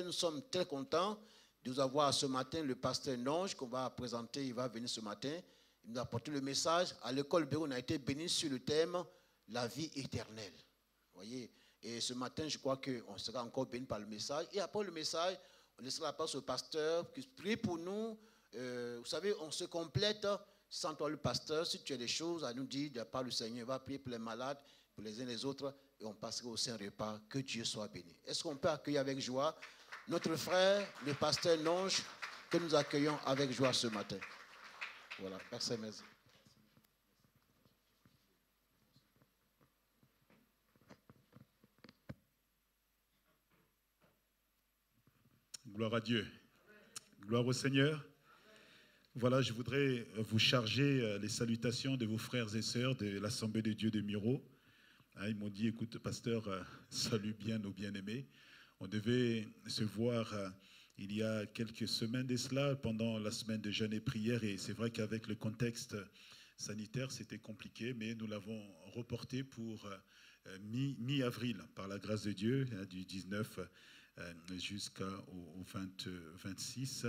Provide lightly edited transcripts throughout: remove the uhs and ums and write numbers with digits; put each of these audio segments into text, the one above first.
nous sommes très contents de vous avoir ce matin le pasteur Nonge qu'on va présenter, il va venir ce matin. Il nous a apporté le message. À l'école Béron, on a été béni sur le thème la vie éternelle. Vous voyez? Et ce matin, je crois qu'on sera encore béni par le message. Et après le message, on laissera la place au pasteur qui prie pour nous. Vous savez, on se complète. Sans toi, le pasteur, si tu as des choses à nous dire de la part du Seigneur, il va prier pour les malades, pour les uns et les autres, et on passera au Saint-Repas. Que Dieu soit béni. Est-ce qu'on peut accueillir avec joie notre frère, le pasteur Nonge, que nous accueillons avec joie ce matin? Voilà, merci, merci. Gloire à Dieu. Gloire au Seigneur. Voilà, je voudrais vous charger les salutations de vos frères et sœurs de l'Assemblée de Dieu de Miro. Ils m'ont dit, écoute, pasteur, salut bien nos bien-aimés. On devait se voir il y a quelques semaines de cela, pendant la semaine de jeûne et prière. Et c'est vrai qu'avec le contexte sanitaire, c'était compliqué, mais nous l'avons reporté pour mi-avril, par la grâce de Dieu, du 19 jusqu'au 26.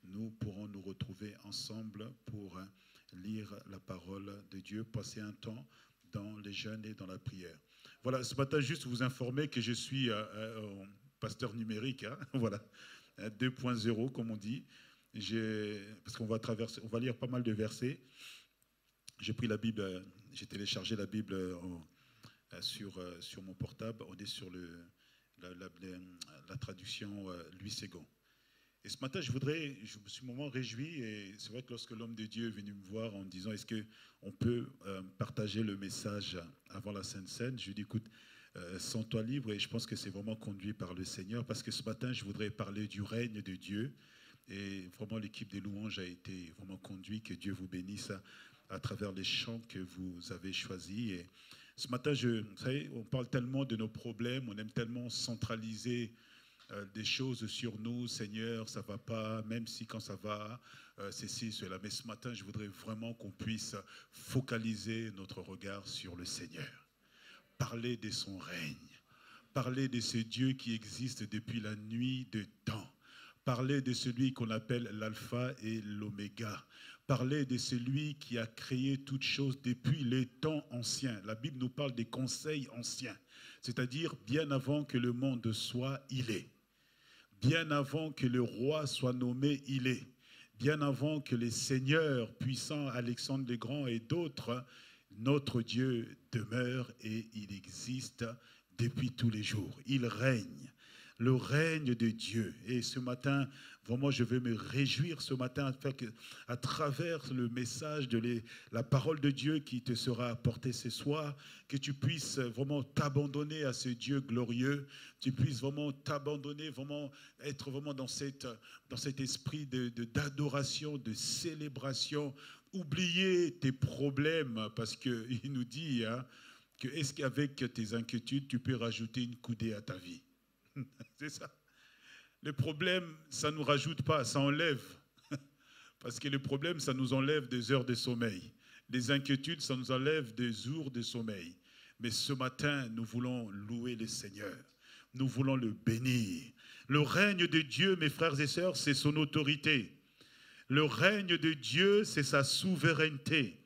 Nous pourrons nous retrouver ensemble pour lire la parole de Dieu, passer un temps dans les jeûnes et dans la prière. Voilà, ce matin, juste vous informer que je suis pasteur numérique, hein, voilà, 2.0 comme on dit, parce qu'on va lire pas mal de versets. J'ai pris la Bible, j'ai téléchargé la Bible sur mon portable, on est sur la traduction Louis Ségon. Et ce matin, je me suis vraiment réjoui, et c'est vrai que lorsque l'homme de Dieu est venu me voir en me disant est-ce qu'on peut partager le message avant la Sainte Seine, je lui ai dit écoute, sens-toi libre, et je pense que c'est vraiment conduit par le Seigneur, parce que ce matin, je voudrais parler du règne de Dieu, et vraiment l'équipe des louanges a été vraiment conduite, que Dieu vous bénisse à travers les chants que vous avez choisis. Et ce matin, vous savez, on parle tellement de nos problèmes, on aime tellement centraliser des choses sur nous, Seigneur, ça ne va pas, même si quand ça va, c'est ci, cela. Mais ce matin, je voudrais vraiment qu'on puisse focaliser notre regard sur le Seigneur. Parler de son règne, parler de ce Dieu qui existe depuis la nuit de temps, parler de celui qu'on appelle l'alpha et l'oméga, parler de celui qui a créé toutes choses depuis les temps anciens. La Bible nous parle des conseils anciens, c'est-à-dire bien avant que le monde soit, il est. Bien avant que le roi soit nommé, il est. Bien avant que les seigneurs puissants, Alexandre le Grand et d'autres, notre Dieu demeure et il existe depuis tous les jours. Il règne. Le règne de Dieu. Et ce matin, vraiment, je vais me réjouir ce matin à travers le message de la parole de Dieu qui te sera apportée ce soir, que tu puisses vraiment t'abandonner à ce Dieu glorieux, tu puisses vraiment t'abandonner, vraiment être vraiment dans cet esprit d'adoration, de célébration, oublier tes problèmes, parce qu'il nous dit hein, que est-ce qu'avec tes inquiétudes, tu peux rajouter une coudée à ta vie? C'est ça. Le problème, ça ne nous rajoute pas, ça enlève. Parce que le problème, ça nous enlève des heures de sommeil. Les inquiétudes, ça nous enlève des jours de sommeil. Mais ce matin, nous voulons louer le Seigneur. Nous voulons le bénir. Le règne de Dieu, mes frères et sœurs, c'est son autorité. Le règne de Dieu, c'est sa souveraineté.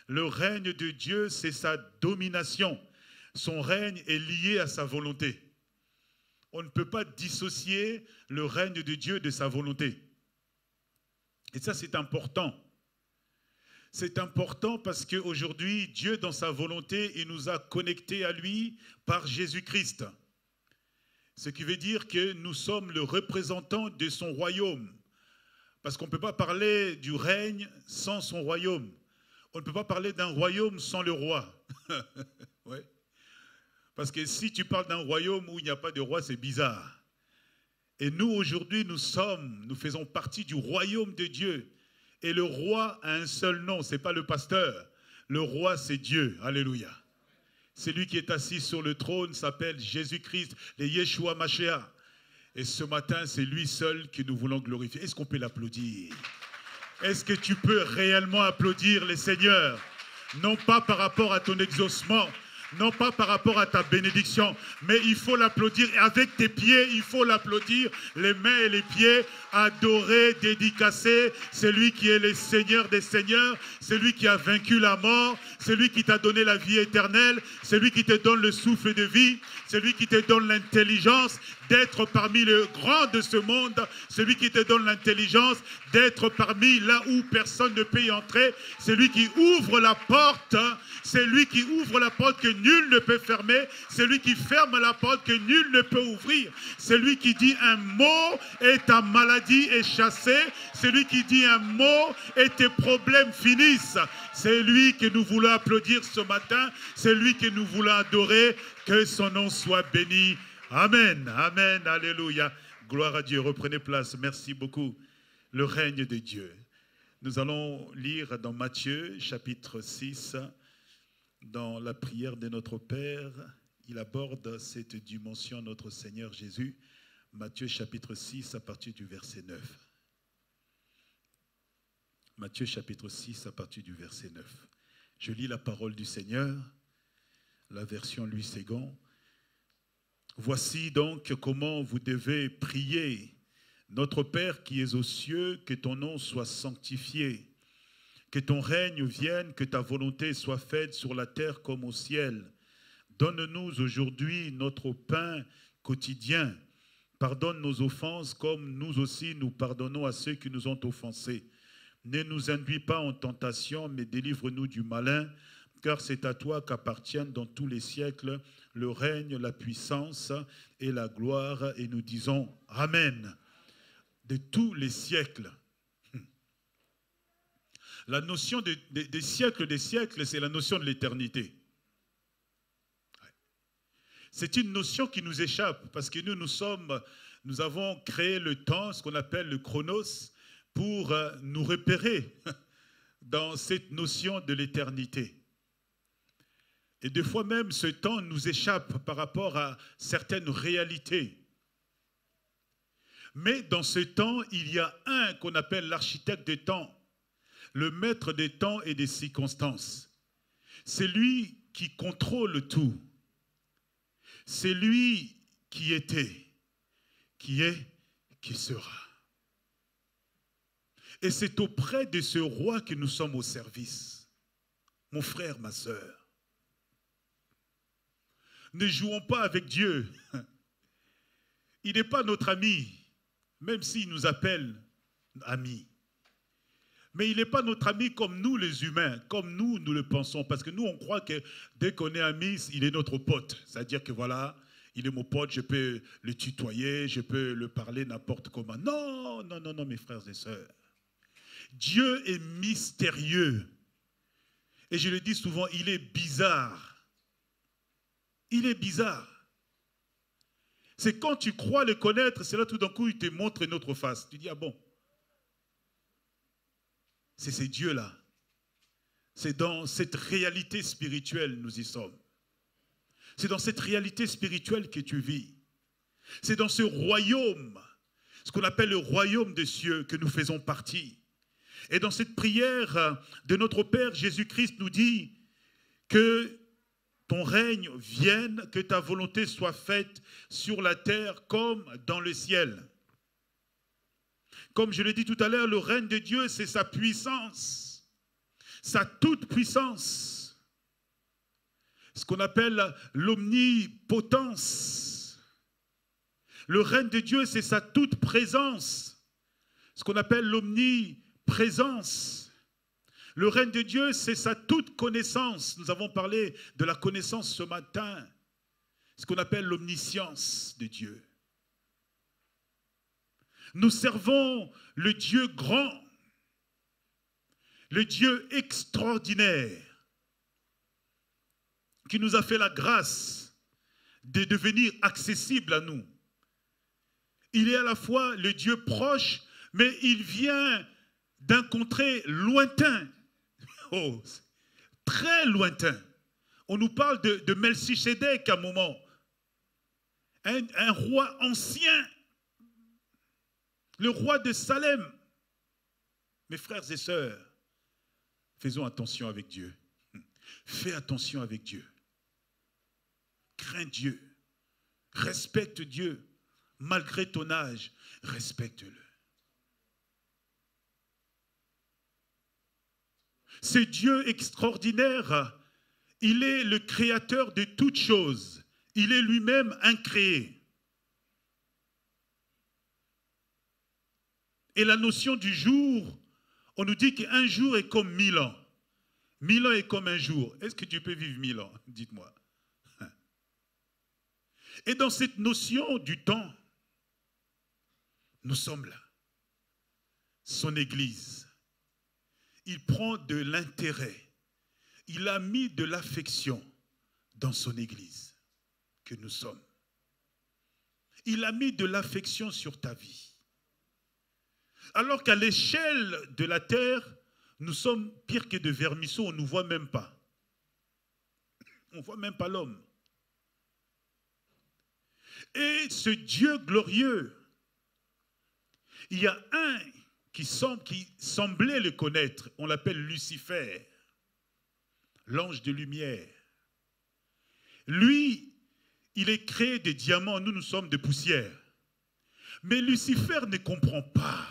Le règne de Dieu, c'est sa domination. Son règne est lié à sa volonté. On ne peut pas dissocier le règne de Dieu de sa volonté. Et ça, c'est important. C'est important parce qu'aujourd'hui, Dieu, dans sa volonté, il nous a connectés à lui par Jésus-Christ. Ce qui veut dire que nous sommes le représentant de son royaume. Parce qu'on ne peut pas parler du règne sans son royaume. On ne peut pas parler d'un royaume sans le roi. Ouais. Parce que si tu parles d'un royaume où il n'y a pas de roi, c'est bizarre. Et nous, aujourd'hui, nous faisons partie du royaume de Dieu. Et le roi a un seul nom, ce n'est pas le pasteur. Le roi, c'est Dieu. Alléluia. Celui qui est assis sur le trône s'appelle Jésus-Christ, le Yeshua Mashiach. Et ce matin, c'est lui seul que nous voulons glorifier. Est-ce qu'on peut l'applaudir? Est-ce que tu peux réellement applaudir le Seigneur? Non pas par rapport à ton exaucement, Non pas par rapport à ta bénédiction, mais il faut l'applaudir. Et avec tes pieds, il faut l'applaudir. Les mains et les pieds, adorer, dédicacer. Celui qui est le Seigneur des Seigneurs, celui qui a vaincu la mort, celui qui t'a donné la vie éternelle, celui qui te donne le souffle de vie, celui qui te donne l'intelligence d'être parmi les grands de ce monde, celui qui te donne l'intelligence d'être parmi là où personne ne peut y entrer, celui qui ouvre la porte, c'est lui qui ouvre la porte que nul ne peut fermer, c'est lui qui ferme la porte que nul ne peut ouvrir, c'est lui qui dit un mot et ta maladie est chassée, c'est lui qui dit un mot et tes problèmes finissent, c'est lui que nous voulons applaudir ce matin, c'est lui que nous voulons adorer, que son nom soit béni. Amen, amen, alléluia. Gloire à Dieu, reprenez place, merci beaucoup. Le règne de Dieu. Nous allons lire dans Matthieu, chapitre 6, dans la prière de notre Père. Il aborde cette dimension, notre Seigneur Jésus. Matthieu, chapitre 6, à partir du verset 9. Matthieu, chapitre 6, à partir du verset 9. Je lis la parole du Seigneur, la version Louis Ségon. Voici donc comment vous devez prier. Notre Père qui es aux cieux, que ton nom soit sanctifié, que ton règne vienne, que ta volonté soit faite sur la terre comme au ciel. Donne-nous aujourd'hui notre pain quotidien. Pardonne nos offenses comme nous aussi nous pardonnons à ceux qui nous ont offensés. Ne nous induis pas en tentation, mais délivre-nous du malin, car c'est à toi qu'appartiennent dans tous les siècles le règne, la puissance et la gloire. Et nous disons Amen. De tous les siècles. La notion des siècles, c'est la notion de l'éternité. C'est une notion qui nous échappe parce que nous avons créé le temps, ce qu'on appelle le chronos, pour nous repérer dans cette notion de l'éternité. Et des fois même, ce temps nous échappe par rapport à certaines réalités. Mais dans ce temps, il y a un qu'on appelle l'architecte des temps, le maître des temps et des circonstances. C'est lui qui contrôle tout. C'est lui qui était, qui est, qui sera. Et c'est auprès de ce roi que nous sommes au service. Mon frère, ma sœur, ne jouons pas avec Dieu. Il n'est pas notre ami, même s'il nous appelle amis. Mais il n'est pas notre ami comme nous les humains, comme nous le pensons. Parce que nous, on croit que dès qu'on est amis, il est notre pote. C'est-à-dire que voilà, il est mon pote, je peux le tutoyer, je peux le parler n'importe comment. Non, non, non, non, mes frères et sœurs. Dieu est mystérieux. Et je le dis souvent, il est bizarre. Il est bizarre. C'est quand tu crois le connaître, c'est là tout d'un coup, il te montre une autre face. Tu dis, ah bon, c'est ces dieux-là. C'est dans cette réalité spirituelle nous y sommes. C'est dans cette réalité spirituelle que tu vis. C'est dans ce royaume, ce qu'on appelle le royaume des cieux, que nous faisons partie. Et dans cette prière de notre Père, Jésus-Christ nous dit que ton règne vienne, que ta volonté soit faite sur la terre comme dans le ciel. Comme je l'ai dit tout à l'heure, le règne de Dieu, c'est sa puissance, sa toute puissance. Ce qu'on appelle l'omnipotence. Le règne de Dieu, c'est sa toute présence. Ce qu'on appelle l'omniprésence. Le règne de Dieu, c'est sa toute connaissance. Nous avons parlé de la connaissance ce matin. Ce qu'on appelle l'omniscience de Dieu. Nous servons le Dieu grand, le Dieu extraordinaire, qui nous a fait la grâce de devenir accessible à nous. Il est à la fois le Dieu proche, mais il vient d'un contrée lointain. Oh, très lointain. On nous parle de Melchisédek à un moment. Un roi ancien. Le roi de Salem. Mes frères et sœurs, faisons attention avec Dieu. Fais attention avec Dieu. crains Dieu, respecte Dieu, malgré ton âge, respecte-le. Ce Dieu extraordinaire, il est le créateur de toutes choses. Il est lui-même incréé. Et la notion du jour, on nous dit qu'un jour est comme 1000 ans. 1000 ans est comme un jour. Est-ce que tu peux vivre 1000 ans? Dites-moi. Et dans cette notion du temps, nous sommes là. Son Église. Il prend de l'intérêt. Il a mis de l'affection dans son Église que nous sommes. Il a mis de l'affection sur ta vie. Alors qu'à l'échelle de la terre, nous sommes pires que de vermisseaux, on ne nous voit même pas. On ne voit même pas l'homme. Et ce Dieu glorieux, il y a un qui semblait le connaître, on l'appelle Lucifer, l'ange de lumière. Lui, il est créé de diamants, nous sommes de poussière. Mais Lucifer ne comprend pas.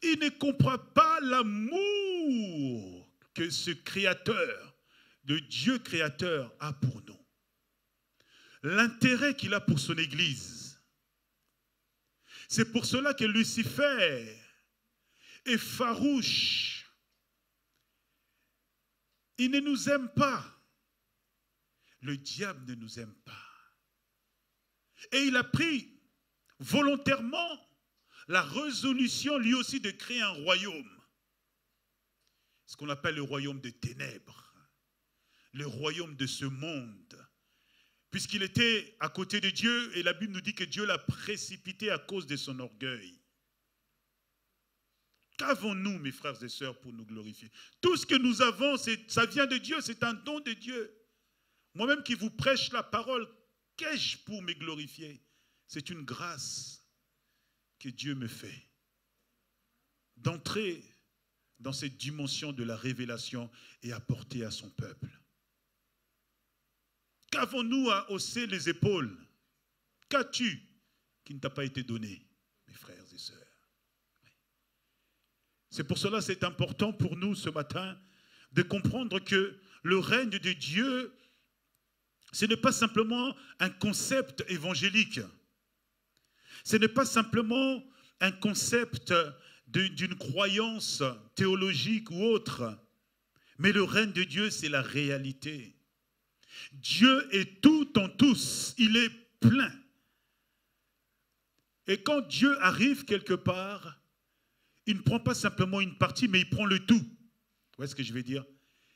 Il ne comprend pas l'amour que ce créateur, le Dieu créateur, a pour nous. L'intérêt qu'il a pour son Église. C'est pour cela que Lucifer est farouche. Il ne nous aime pas. Le diable ne nous aime pas. Et il a pris volontairement la résolution, lui aussi, de créer un royaume. Ce qu'on appelle le royaume des ténèbres. Le royaume de ce monde. Puisqu'il était à côté de Dieu, et la Bible nous dit que Dieu l'a précipité à cause de son orgueil. Qu'avons-nous, mes frères et sœurs, pour nous glorifier? Tout ce que nous avons, ça vient de Dieu, c'est un don de Dieu. Moi-même qui vous prêche la parole, qu'ai-je pour me glorifier? C'est une grâce que Dieu me fait. D'entrer dans cette dimension de la révélation et apporter à son peuple. Qu'avons-nous à hausser les épaules? Qu'as-tu qui ne t'a pas été donné, mes frères et sœurs? C'est pour cela que c'est important pour nous ce matin de comprendre que le règne de Dieu, ce n'est pas simplement un concept évangélique. Ce n'est pas simplement un concept d'une croyance théologique ou autre. Mais le règne de Dieu, c'est la réalité. Dieu est tout en tous. Il est plein. Et quand Dieu arrive quelque part, il ne prend pas simplement une partie, mais il prend le tout. Vous voyez ce que je veux dire?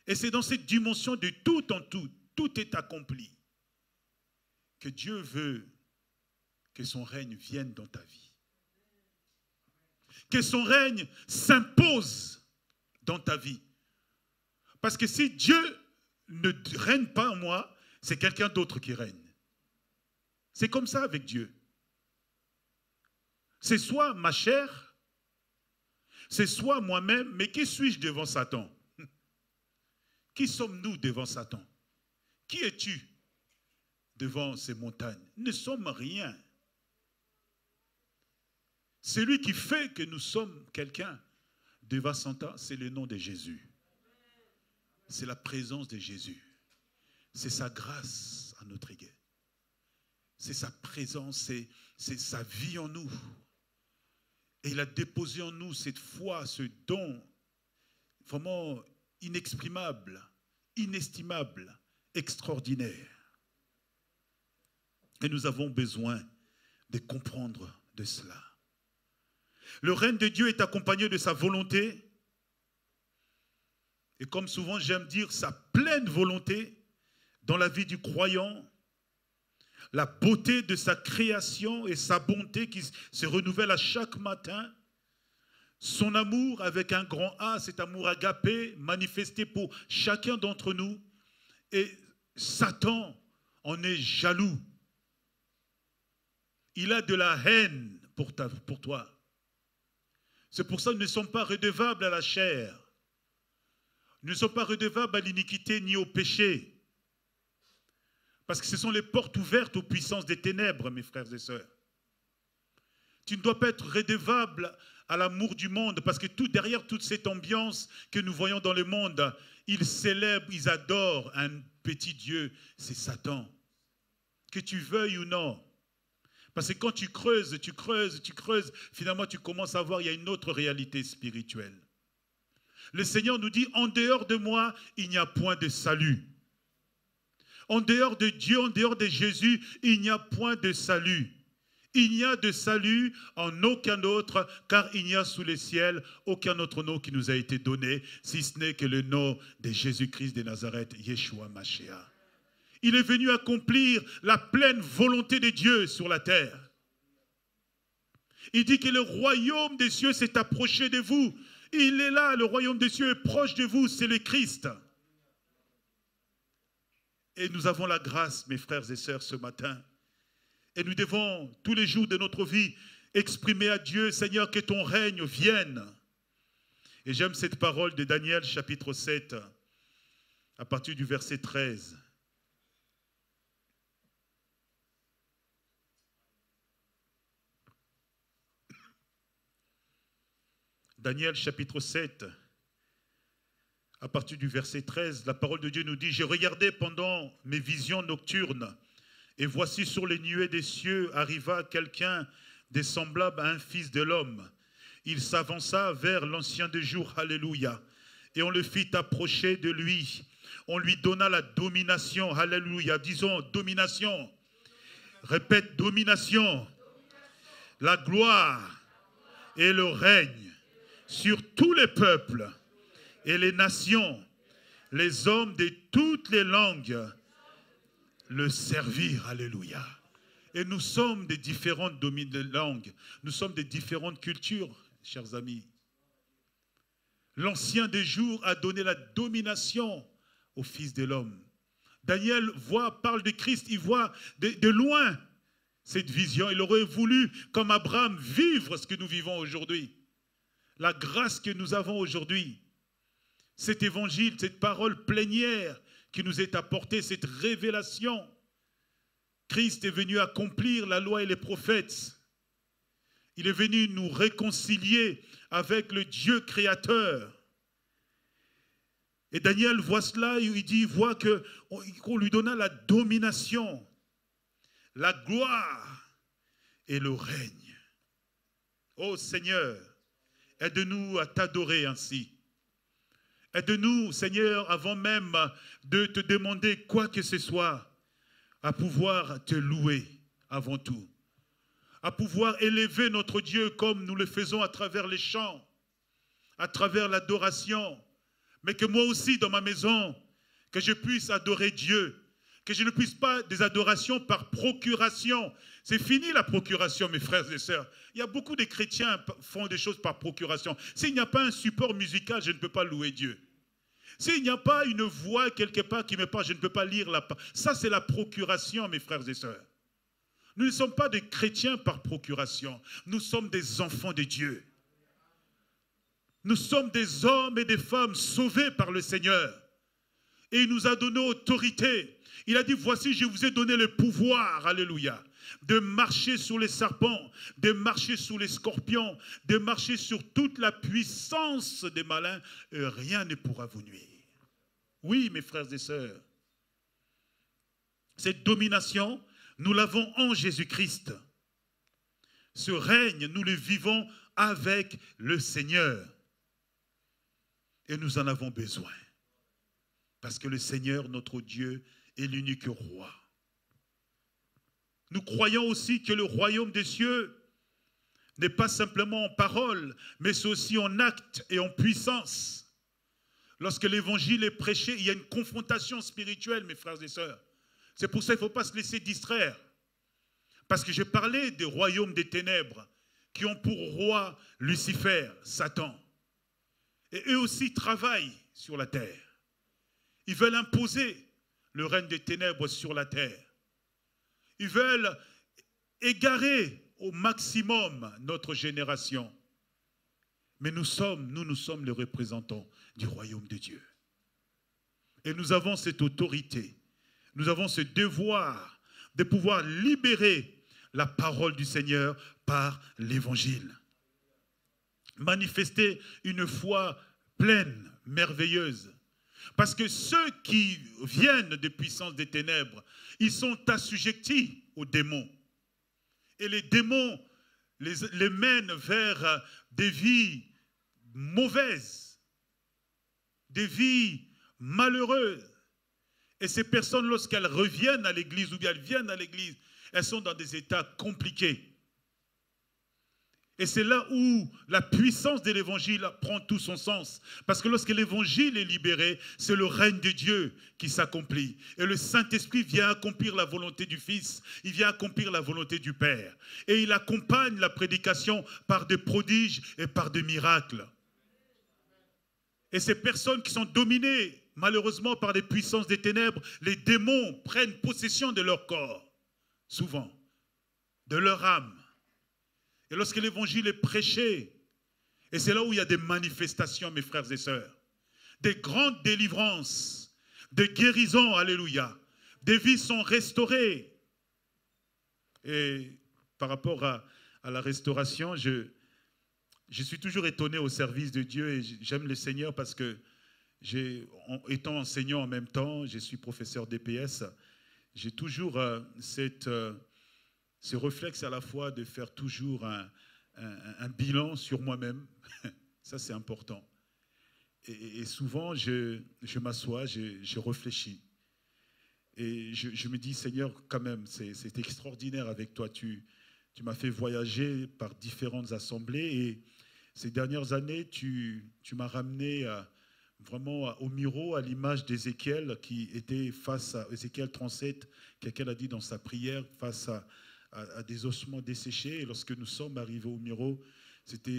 Et c'est dans cette dimension de tout en tout, tout est accompli, que Dieu veut que son règne vienne dans ta vie. Que son règne s'impose dans ta vie. Parce que si Dieu ne règne pas en moi, c'est quelqu'un d'autre qui règne. C'est comme ça avec Dieu. C'est soit ma chair, c'est soit moi-même, mais qui suis-je devant Satan? Qui sommes-nous devant Satan? Qui es-tu devant ces montagnes? Nous ne sommes rien. Celui qui fait que nous sommes quelqu'un devant Satan, c'est le nom de Jésus. C'est la présence de Jésus. C'est sa grâce à notre égard. C'est sa présence, c'est sa vie en nous. Et il a déposé en nous cette foi, ce don vraiment inexprimable, inestimable, extraordinaire. Et nous avons besoin de comprendre de cela. Le règne de Dieu est accompagné de sa volonté. Et comme souvent j'aime dire, sa pleine volonté dans la vie du croyant. La beauté de sa création et sa bonté qui se renouvelle à chaque matin. Son amour avec un grand A, cet amour agapé, manifesté pour chacun d'entre nous. Et Satan en est jaloux. Il a de la haine pour toi. C'est pour ça que nous ne sommes pas redevables à la chair. Nous ne sommes pas redevables à l'iniquité ni au péché. Parce que ce sont les portes ouvertes aux puissances des ténèbres, mes frères et sœurs. Tu ne dois pas être rédevable à l'amour du monde, parce que derrière toute cette ambiance que nous voyons dans le monde, ils célèbrent, ils adorent un petit Dieu, c'est Satan. Que tu veuilles ou non. Parce que quand tu creuses, finalement tu commences à voir qu'il y a une autre réalité spirituelle. Le Seigneur nous dit, en dehors de moi, il n'y a point de salut. En dehors de Dieu, en dehors de Jésus, il n'y a point de salut. Il n'y a de salut en aucun autre, car il n'y a sous les ciels aucun autre nom qui nous a été donné, si ce n'est que le nom de Jésus-Christ de Nazareth, Yeshua Mashiach. Il est venu accomplir la pleine volonté de Dieu sur la terre. Il dit que le royaume des cieux s'est approché de vous. Il est là, le royaume des cieux est proche de vous, c'est le Christ. Et nous avons la grâce, mes frères et sœurs, ce matin. Et nous devons, tous les jours de notre vie, exprimer à Dieu, Seigneur, que ton règne vienne. Et j'aime cette parole de Daniel, chapitre 7, à partir du verset 13. Daniel, chapitre 7, à partir du verset 13, la parole de Dieu nous dit « J'ai regardé pendant mes visions nocturnes, et voici sur les nuées des cieux arriva quelqu'un de semblable à un fils de l'homme. Il s'avança vers l'ancien des jours, alléluia, et on le fit approcher de lui. On lui donna la domination, alléluia, disons domination. Répète, domination. La gloire et le règne sur tous les peuples et les nations, les hommes de toutes les langues, le servir, alléluia. Et nous sommes des différentes langues, nous sommes des différentes cultures, chers amis. L'Ancien des jours a donné la domination au Fils de l'homme. Daniel parle de Christ, il voit de loin cette vision. Il aurait voulu, comme Abraham, vivre ce que nous vivons aujourd'hui. La grâce que nous avons aujourd'hui, cet évangile, cette parole plénière qui nous est apportée, cette révélation. Christ est venu accomplir la loi et les prophètes. Il est venu nous réconcilier avec le Dieu créateur. Et Daniel voit cela, il voit qu'on lui donna la domination, la gloire et le règne. Ô Seigneur, aide-nous à t'adorer ainsi. Aide-nous, Seigneur, avant même de te demander quoi que ce soit, à pouvoir te louer avant tout, à pouvoir élever notre Dieu comme nous le faisons à travers les chants, à travers l'adoration, mais que moi aussi dans ma maison, que je puisse adorer Dieu, que je ne puisse pas des adorations par procuration. C'est fini la procuration, mes frères et sœurs. Il y a beaucoup de chrétiens qui font des choses par procuration. S'il n'y a pas un support musical, je ne peux pas louer Dieu. S'il n'y a pas une voix quelque part qui me parle, je ne peux pas lire la parole. Ça, c'est la procuration, mes frères et sœurs. Nous ne sommes pas des chrétiens par procuration. Nous sommes des enfants de Dieu. Nous sommes des hommes et des femmes sauvés par le Seigneur. Et il nous a donné autorité. Il a dit, voici, je vous ai donné le pouvoir, alléluia, de marcher sur les serpents, de marcher sur les scorpions, de marcher sur toute la puissance des malins, et rien ne pourra vous nuire. Oui, mes frères et sœurs, cette domination, nous l'avons en Jésus-Christ. Ce règne, nous le vivons avec le Seigneur. Et nous en avons besoin. Parce que le Seigneur, notre Dieu, est l'unique roi. Nous croyons aussi que le royaume des cieux n'est pas simplement en parole, mais c'est aussi en acte et en puissance. Lorsque l'évangile est prêché, il y a une confrontation spirituelle, mes frères et sœurs. C'est pour ça qu'il ne faut pas se laisser distraire. Parce que j'ai parlé des royaumes des ténèbres qui ont pour roi Lucifer, Satan. Et eux aussi travaillent sur la terre. Ils veulent imposer le règne des ténèbres sur la terre. Ils veulent égarer au maximum notre génération. Mais nous sommes les représentants du royaume de Dieu. Et nous avons cette autorité nous avons ce devoir de pouvoir libérer la parole du Seigneur par l'évangile. Manifester une foi pleine, merveilleuse. Parce que ceux qui viennent des puissances des ténèbres, ils sont assujettis aux démons. Et les démons les mènent vers des vies mauvaises, des vies malheureuses. Et ces personnes, lorsqu'elles reviennent à l'église ou bien elles viennent à l'église, elles sont dans des états compliqués. Et c'est là où la puissance de l'évangile prend tout son sens. Parce que lorsque l'évangile est libéré, c'est le règne de Dieu qui s'accomplit. Et le Saint-Esprit vient accomplir la volonté du Fils, il vient accomplir la volonté du Père. Et il accompagne la prédication par des prodiges et par des miracles. Et ces personnes qui sont dominées, malheureusement, par les puissances des ténèbres, les démons prennent possession de leur corps, souvent, de leur âme. Et lorsque l'évangile est prêché, et c'est là où il y a des manifestations, mes frères et sœurs, des grandes délivrances, des guérisons, alléluia, des vies sont restaurées. Et par rapport à la restauration, je suis toujours étonné au service de Dieu et j'aime le Seigneur parce que, étant enseignant en même temps, je suis professeur d'EPS, j'ai toujours ce réflexe à la fois de faire toujours un bilan sur moi-même. Ça, c'est important. Et souvent, je m'assois, je réfléchis. Et je me dis, Seigneur, quand même, c'est extraordinaire avec toi. Tu m'as fait voyager par différentes assemblées. Et ces dernières années, tu m'as ramené vraiment au Miro, à l'image d'Ézéchiel, qui était face à Ézéchiel 37, quelqu'un a dit dans sa prière, face à des ossements desséchés. Et lorsque nous sommes arrivés au Miro,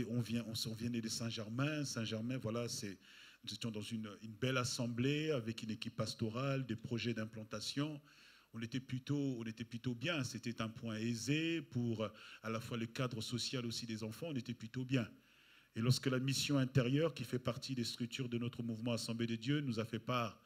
on venait de Saint-Germain. Saint-Germain, voilà, nous étions dans une belle assemblée avec une équipe pastorale, des projets d'implantation. On était plutôt bien. C'était un point aisé pour à la fois le cadre social aussi des enfants. On était plutôt bien. Et lorsque la mission intérieure, qui fait partie des structures de notre mouvement Assemblée de Dieu, nous a fait part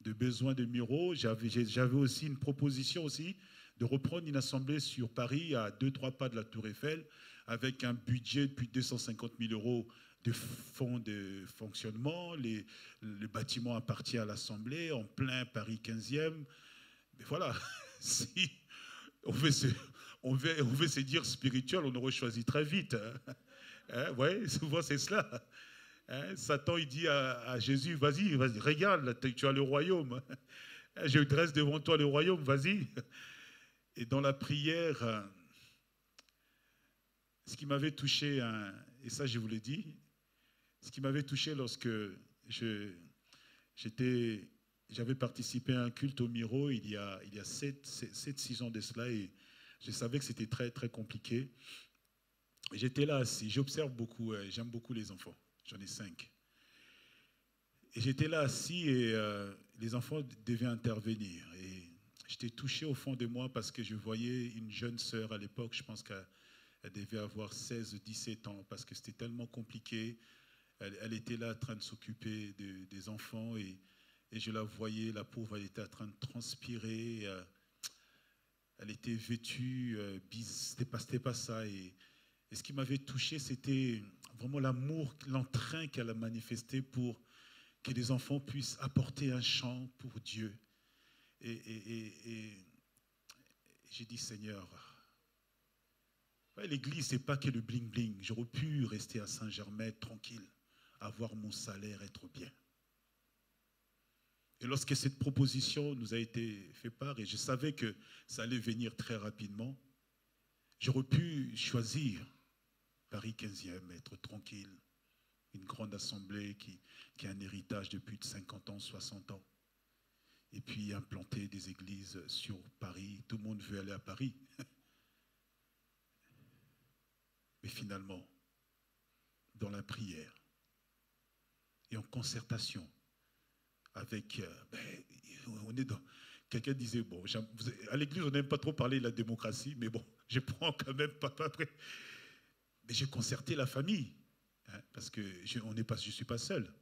de besoins de Miro, j'avais aussi une proposition aussi de reprendre une assemblée sur Paris à 2-3 pas de la Tour Eiffel avec un budget de plus de 250 000 € de fonds de fonctionnement. Le bâtiment appartient à l'assemblée en plein Paris 15e. Mais voilà, si on veut se dire spirituel, on aurait choisi très vite. Ouais, souvent c'est cela. Satan, il dit à Jésus, vas-y, regarde, tu as le royaume. Je dresse devant toi le royaume, vas-y. Et dans la prière, ce qui m'avait touché, et ça je vous l'ai dit, ce qui m'avait touché lorsque j'avais participé à un culte au Miro il y a 7-6 ans de cela, et je savais que c'était très, très compliqué. J'étais là assis, j'observe beaucoup, j'aime beaucoup les enfants, j'en ai 5. Et j'étais là assis et les enfants devaient intervenir. Et j'étais touché au fond de moi parce que je voyais une jeune sœur à l'époque, je pense qu'elle devait avoir 16-17 ans parce que c'était tellement compliqué. Elle était là en train de s'occuper des enfants et je la voyais, la pauvre, elle était en train de transpirer. Elle était vêtue, c'était pas ça. Et ce qui m'avait touché, c'était vraiment l'amour, l'entrain qu'elle a manifesté pour que les enfants puissent apporter un chant pour Dieu. Et j'ai dit, Seigneur, l'église, ce n'est pas que le bling-bling. J'aurais pu rester à Saint-Germain tranquille, avoir mon salaire, être bien. Et lorsque cette proposition nous a été faite part, et je savais que ça allait venir très rapidement, j'aurais pu choisir Paris 15e, être tranquille, une grande assemblée qui a un héritage de plus de 50 ans, 60 ans. Et puis implanter des églises sur Paris. Tout le monde veut aller à Paris. Mais finalement, dans la prière et en concertation avec... on est dans... Quelqu'un disait, bon, à l'église, on n'aime pas trop parler de la démocratie, mais bon, je prends quand même pas après. Mais j'ai concerté la famille, parce que je ne suis pas seul.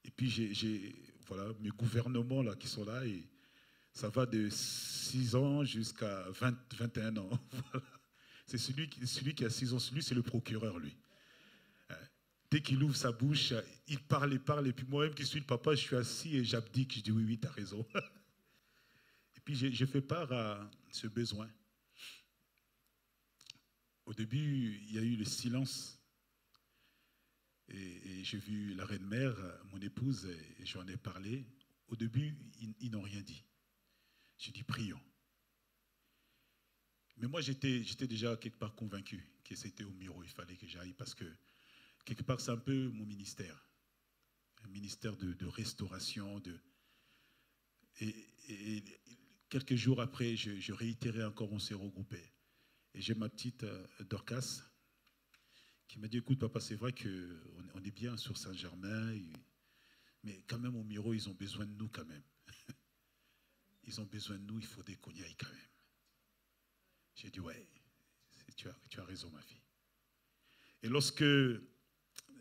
Et puis j'ai voilà, mes gouvernements là, qui sont là, et Ça va de 6 ans jusqu'à 21 ans. Voilà. C'est celui qui a 6 ans, celui c'est le procureur, lui. Dès qu'il ouvre sa bouche, il parle, et puis moi-même qui suis le papa, je suis assis et j'abdique, je dis oui, tu as raison. Et puis j'ai fait part à ce besoin. Au début, il y a eu le silence. Et j'ai vu la reine-mère, mon épouse, et j'en ai parlé. Au début, ils n'ont rien dit. J'ai dit, prions. Mais moi, j'étais déjà quelque part convaincu que c'était au Miro, il fallait que j'aille, parce que quelque part, c'est un peu mon ministère. Un ministère de restauration. Et quelques jours après, je réitérais encore, on s'est regroupés. Et j'ai ma petite Dorcas qui m'a dit, écoute papa, c'est vrai qu'on est bien sur Saint-Germain, mais quand même au Miro, ils ont besoin de nous quand même. Ils ont besoin de nous, il faudrait qu'on y aille quand même. J'ai dit, ouais, tu as raison ma fille. Et lorsque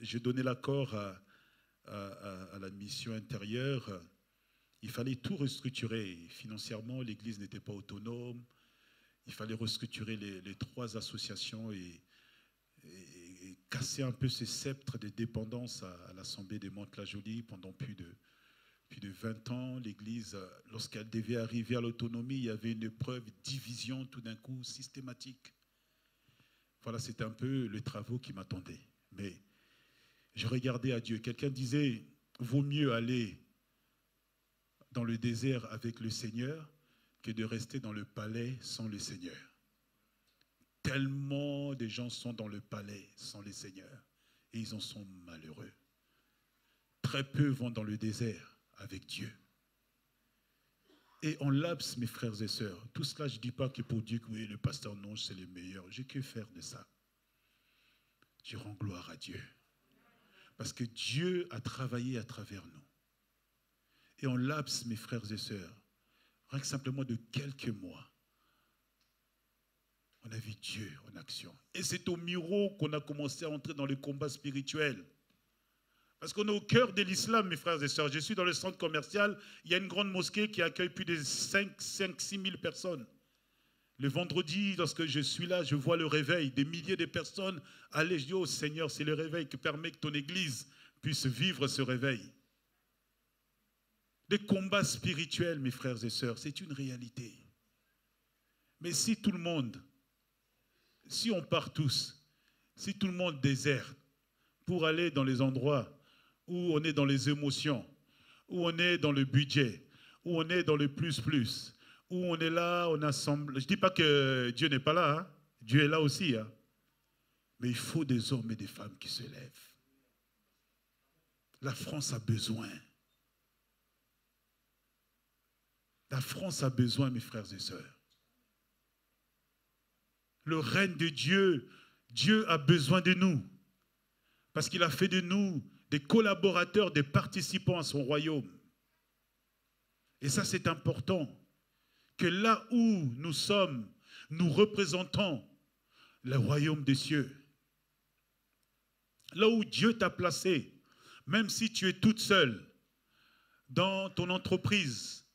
j'ai donné l'accord à la mission intérieure, il fallait tout restructurer. Financièrement, l'église n'était pas autonome. Il fallait restructurer les 3 associations et casser un peu ces sceptres de dépendance à l'Assemblée des Mantes-la-Jolie pendant plus de 20 ans. L'Église, lorsqu'elle devait arriver à l'autonomie, il y avait une épreuve, division tout d'un coup, systématique. Voilà, c'était un peu les travaux qui m'attendaient. Mais je regardais à Dieu. Quelqu'un disait, vaut mieux aller dans le désert avec le Seigneur que de rester dans le palais sans le Seigneur. Tellement de gens sont dans le palais sans le Seigneur et ils en sont malheureux. Très peu vont dans le désert avec Dieu. Et en laps, mes frères et sœurs, tout cela, je ne dis pas que pour Dieu, oui, le pasteur, non, c'est le meilleur. J'ai que faire de ça. Je rends gloire à Dieu. Parce que Dieu a travaillé à travers nous. Et en laps, mes frères et sœurs, rien que simplement de quelques mois, on a vu Dieu en action. Et c'est au Miro qu'on a commencé à entrer dans le combat spirituel. Parce qu'on est au cœur de l'islam, mes frères et sœurs. Je suis dans le centre commercial, il y a une grande mosquée qui accueille plus de 5-6 000 personnes. Le vendredi, lorsque je suis là, je vois le réveil, des milliers de personnes. Allez, je dis, oh Seigneur, c'est le réveil qui permet que ton église puisse vivre ce réveil. Des combats spirituels, mes frères et sœurs, c'est une réalité. Mais si tout le monde, si on part tous, si tout le monde déserte pour aller dans les endroits où on est dans les émotions, où on est dans le budget, où on est dans le plus, où on est là, on assemble. Je ne dis pas que Dieu n'est pas là, hein? Dieu est là aussi. Hein? Mais il faut des hommes et des femmes qui se lèvent. La France a besoin. La France a besoin, mes frères et sœurs. Le règne de Dieu, Dieu a besoin de nous. Parce qu'il a fait de nous des collaborateurs, des participants à son royaume. Et ça, c'est important. Que là où nous sommes, nous représentons le royaume des cieux. Là où Dieu t'a placé, même si tu es toute seule, dans ton entreprise,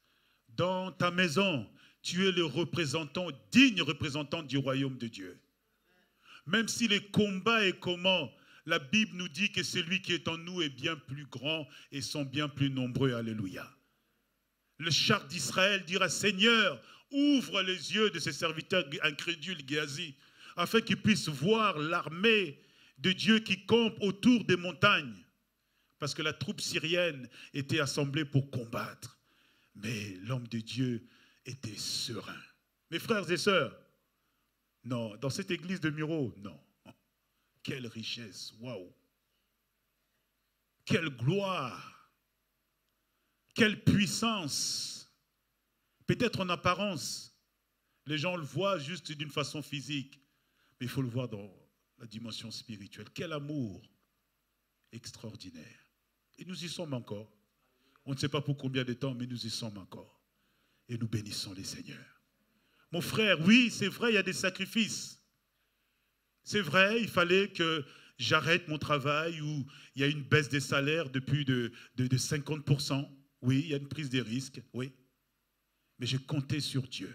dans ta maison, tu es le représentant, digne représentant du royaume de Dieu. Même si les combats et comment, la Bible nous dit que celui qui est en nous est bien plus grand et sont bien plus nombreux. Alléluia. Le char d'Israël dira, Seigneur, ouvre les yeux de ces serviteurs incrédules, Géasi, afin qu'ils puissent voir l'armée de Dieu qui campe autour des montagnes. Parce que la troupe syrienne était assemblée pour combattre. Mais l'homme de Dieu était serein. Mes frères et sœurs, non, dans cette église de Miro, non. Quelle richesse, waouh! Quelle gloire! Quelle puissance! Peut-être en apparence, les gens le voient juste d'une façon physique, mais il faut le voir dans la dimension spirituelle. Quel amour extraordinaire! Et nous y sommes encore. On ne sait pas pour combien de temps, mais nous y sommes encore. Et nous bénissons les seigneurs. Mon frère, oui, c'est vrai, il y a des sacrifices. C'est vrai, il fallait que j'arrête mon travail où il y a une baisse des salaires de plus de 50%. Oui, il y a une prise des risques, oui. Mais je comptais sur Dieu.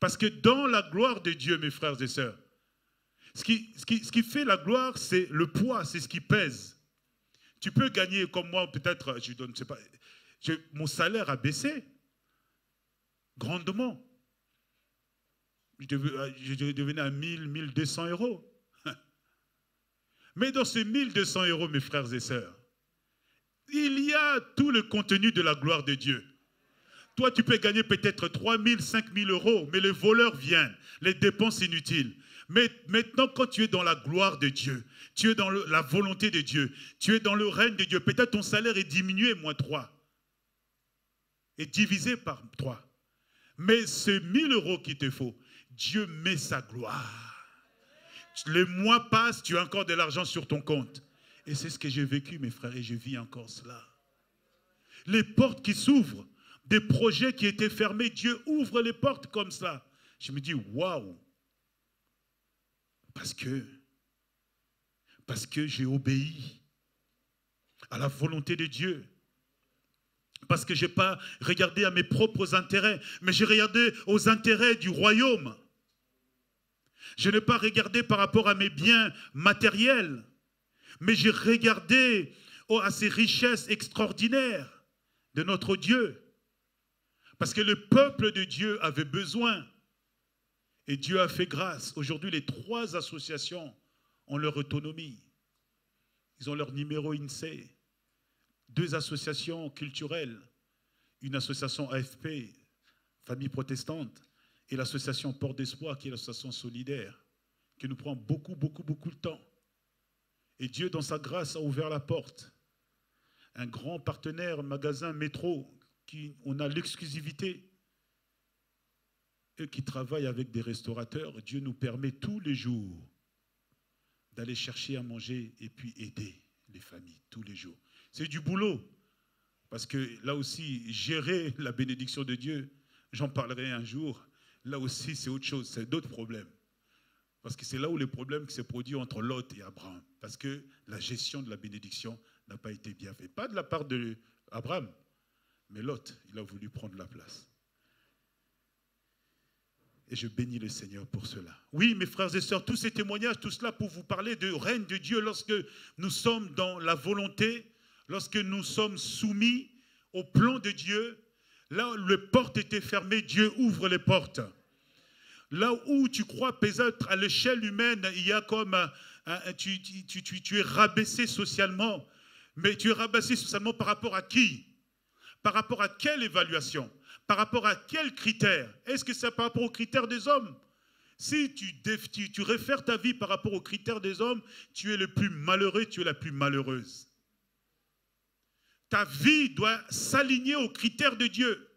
Parce que dans la gloire de Dieu, mes frères et sœurs, ce qui fait la gloire, c'est le poids, c'est ce qui pèse. Tu peux gagner comme moi, peut-être, je donne, je sais pas, mon salaire a baissé grandement. Je devenais à 1000, 1200 euros. Mais dans ces 1200 euros, mes frères et sœurs, il y a tout le contenu de la gloire de Dieu. Toi, tu peux gagner peut-être 3 000, 5 000 euros, mais les voleurs viennent, les dépenses inutiles. Mais maintenant, quand tu es dans la gloire de Dieu, tu es dans la volonté de Dieu, tu es dans le règne de Dieu, peut-être ton salaire est diminué, moins 3, et divisé par 3. Mais ces 1000 euros qu'il te faut, Dieu met sa gloire. Les mois passent, tu as encore de l'argent sur ton compte. Et c'est ce que j'ai vécu, mes frères, et je vis encore cela. Les portes qui s'ouvrent, des projets qui étaient fermés, Dieu ouvre les portes comme ça. Je me dis, waouh! Parce que j'ai obéi à la volonté de Dieu. Parce que je n'ai pas regardé à mes propres intérêts, mais j'ai regardé aux intérêts du royaume. Je n'ai pas regardé par rapport à mes biens matériels, mais j'ai regardé à ces richesses extraordinaires de notre Dieu. Parce que le peuple de Dieu avait besoin. Et Dieu a fait grâce. Aujourd'hui, les 3 associations ont leur autonomie. Ils ont leur numéro INSEE. 2 associations culturelles. Une association AFP, Famille protestante, et l'association Port d'Espoir, qui est l'association solidaire, qui nous prend beaucoup de temps. Et Dieu, dans sa grâce, a ouvert la porte. Un grand partenaire, magasin Métro, on a l'exclusivité. Eux qui travaillent avec des restaurateurs, Dieu nous permet tous les jours d'aller chercher à manger et puis aider les familles, tous les jours. C'est du boulot, parce que là aussi, gérer la bénédiction de Dieu, j'en parlerai un jour, là aussi c'est autre chose, c'est d'autres problèmes. Parce que c'est là où le problème qui s'est produit entre Lot et Abraham. Parce que la gestion de la bénédiction n'a pas été bien faite. Pas de la part d'Abraham, mais Lot, il a voulu prendre la place. Et je bénis le Seigneur pour cela. Oui, mes frères et sœurs, tous ces témoignages, tout cela pour vous parler du règne de Dieu lorsque nous sommes dans la volonté, lorsque nous sommes soumis au plan de Dieu. Là où les portes étaient fermées, Dieu ouvre les portes. Là où tu crois peut-être à l'échelle humaine, il y a comme tu es rabaissé socialement. Mais tu es rabaissé socialement par rapport à qui? Par rapport à quelle évaluation? Par rapport à quels critères? Est-ce que c'est par rapport aux critères des hommes? Si tu réfères ta vie par rapport aux critères des hommes, tu es le plus malheureux, tu es la plus malheureuse. Ta vie doit s'aligner aux critères de Dieu.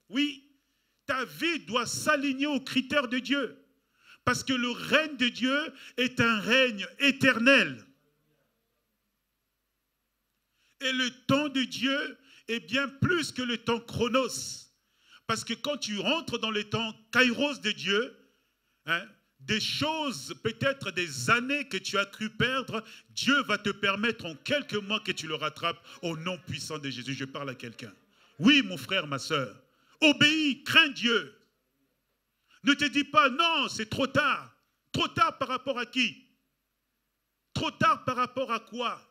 Oui, ta vie doit s'aligner aux critères de Dieu. Parce que le règne de Dieu est un règne éternel. Et le temps de Dieu est bien plus que le temps chronos. Parce que quand tu rentres dans le temps kairos de Dieu, des choses, peut-être des années que tu as cru perdre, Dieu va te permettre en quelques mois que tu le rattrapes au nom puissant de Jésus. Je parle à quelqu'un. Oui, mon frère, ma soeur, obéis, crains Dieu. Ne te dis pas, non, c'est trop tard. Trop tard par rapport à qui? Trop tard par rapport à quoi?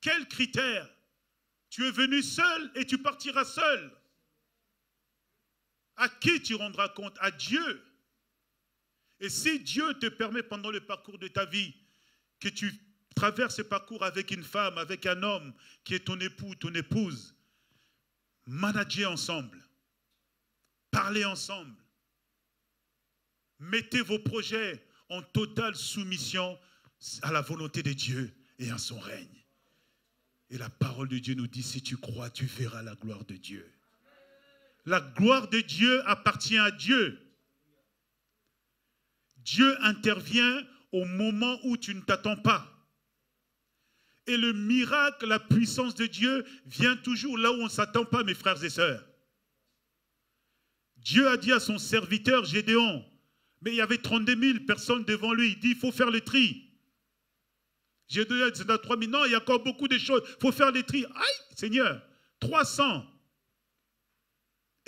Quels critères? Tu es venu seul et tu partiras seul. À qui tu rendras compte? À Dieu. Et si Dieu te permet pendant le parcours de ta vie que tu traverses ce parcours avec une femme, avec un homme qui est ton époux, ton épouse, managez ensemble, parlez ensemble, mettez vos projets en totale soumission à la volonté de Dieu et à son règne. Et la parole de Dieu nous dit, si tu crois, tu verras la gloire de Dieu. La gloire de Dieu appartient à Dieu. Dieu intervient au moment où tu ne t'attends pas. Et le miracle, la puissance de Dieu vient toujours là où on ne s'attend pas, mes frères et sœurs. Dieu a dit à son serviteur Gédéon, mais il y avait 32 000 personnes devant lui, il dit, il faut faire le tri. Gédéon a dit, c'est à 3 000, non, il y a encore beaucoup de choses, il faut faire le tri. Aïe, Seigneur, 300.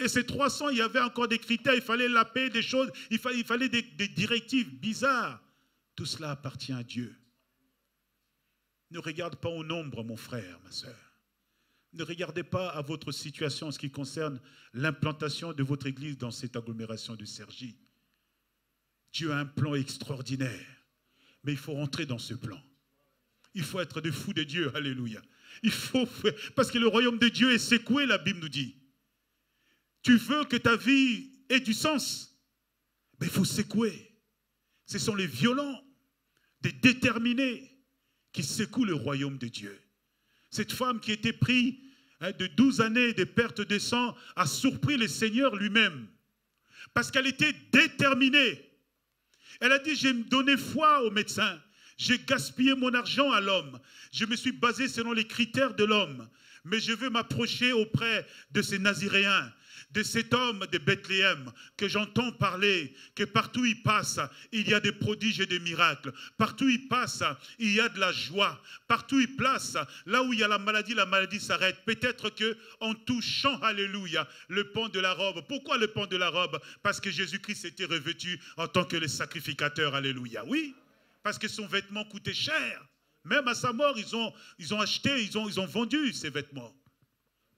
Et ces 300, il y avait encore des critères, il fallait la paix, des choses, il fallait des directives bizarres. Tout cela appartient à Dieu. Ne regarde pas au nombre, mon frère, ma soeur. Ne regardez pas à votre situation en ce qui concerne l'implantation de votre église dans cette agglomération de Cergy. Dieu a un plan extraordinaire, mais il faut rentrer dans ce plan. Il faut être des fous de Dieu, alléluia. Il faut, parce que le royaume de Dieu est secoué, la Bible nous dit. Tu veux que ta vie ait du sens, mais il faut secouer. Ce sont les violents, des déterminés qui secouent le royaume de Dieu. Cette femme qui était prise de 12 années de perte de sang a surpris le Seigneur lui-même. Parce qu'elle était déterminée. Elle a dit, j'ai donné foi au médecin. J'ai gaspillé mon argent à l'homme. Je me suis basé selon les critères de l'homme. Mais je veux m'approcher auprès de ces Naziréens, de cet homme de Bethléem que j'entends parler, que partout il passe, il y a des prodiges et des miracles. Partout il passe, il y a de la joie. Partout il place, là où il y a la maladie s'arrête. Peut-être qu'en touchant, alléluia, le pan de la robe. Pourquoi le pan de la robe? Parce que Jésus-Christ était revêtu en tant que le sacrificateur, alléluia. Oui, parce que son vêtement coûtait cher. Même à sa mort, ils ont acheté, ils ont vendu ces vêtements.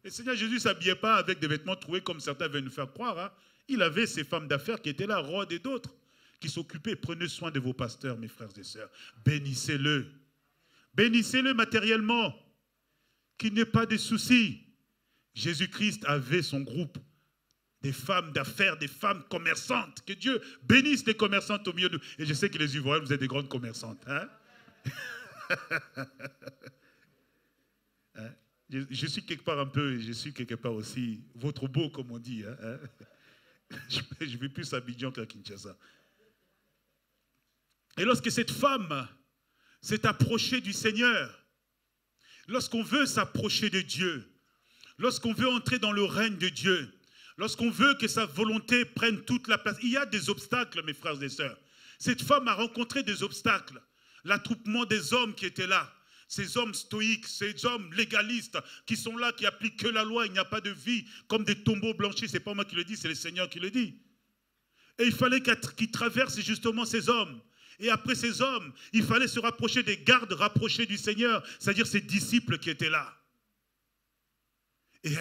Le Seigneur Jésus ne s'habillait pas avec des vêtements troués comme certains veulent nous faire croire. Hein. Il avait ces femmes d'affaires qui étaient là, Rhodes et d'autres, qui s'occupaient. Prenez soin de vos pasteurs, mes frères et sœurs. Bénissez-le. Bénissez-le matériellement. Qu'il n'ait pas de soucis. Jésus-Christ avait son groupe. Des femmes d'affaires, des femmes commerçantes. Que Dieu bénisse les commerçantes au milieu de nous. Et je sais que les Ivoiriens, vous êtes des grandes commerçantes. Hein? Hein? Je suis quelque part un peu, je suis quelque part aussi votre beau, comme on dit. Hein? Je vais plus à Abidjan qu'à Kinshasa. Et lorsque cette femme s'est approchée du Seigneur, lorsqu'on veut s'approcher de Dieu, lorsqu'on veut entrer dans le règne de Dieu, lorsqu'on veut que sa volonté prenne toute la place, il y a des obstacles, mes frères et sœurs. Cette femme a rencontré des obstacles. L'attroupement des hommes qui étaient là. Ces hommes stoïques, ces hommes légalistes qui sont là, qui appliquent que la loi, il n'y a pas de vie, comme des tombeaux blanchis. Ce n'est pas moi qui le dis, c'est le Seigneur qui le dit. Et il fallait qu'ils traversent justement ces hommes. Et après ces hommes, il fallait se rapprocher des gardes rapprochés du Seigneur, c'est-à-dire ces disciples qui étaient là. Et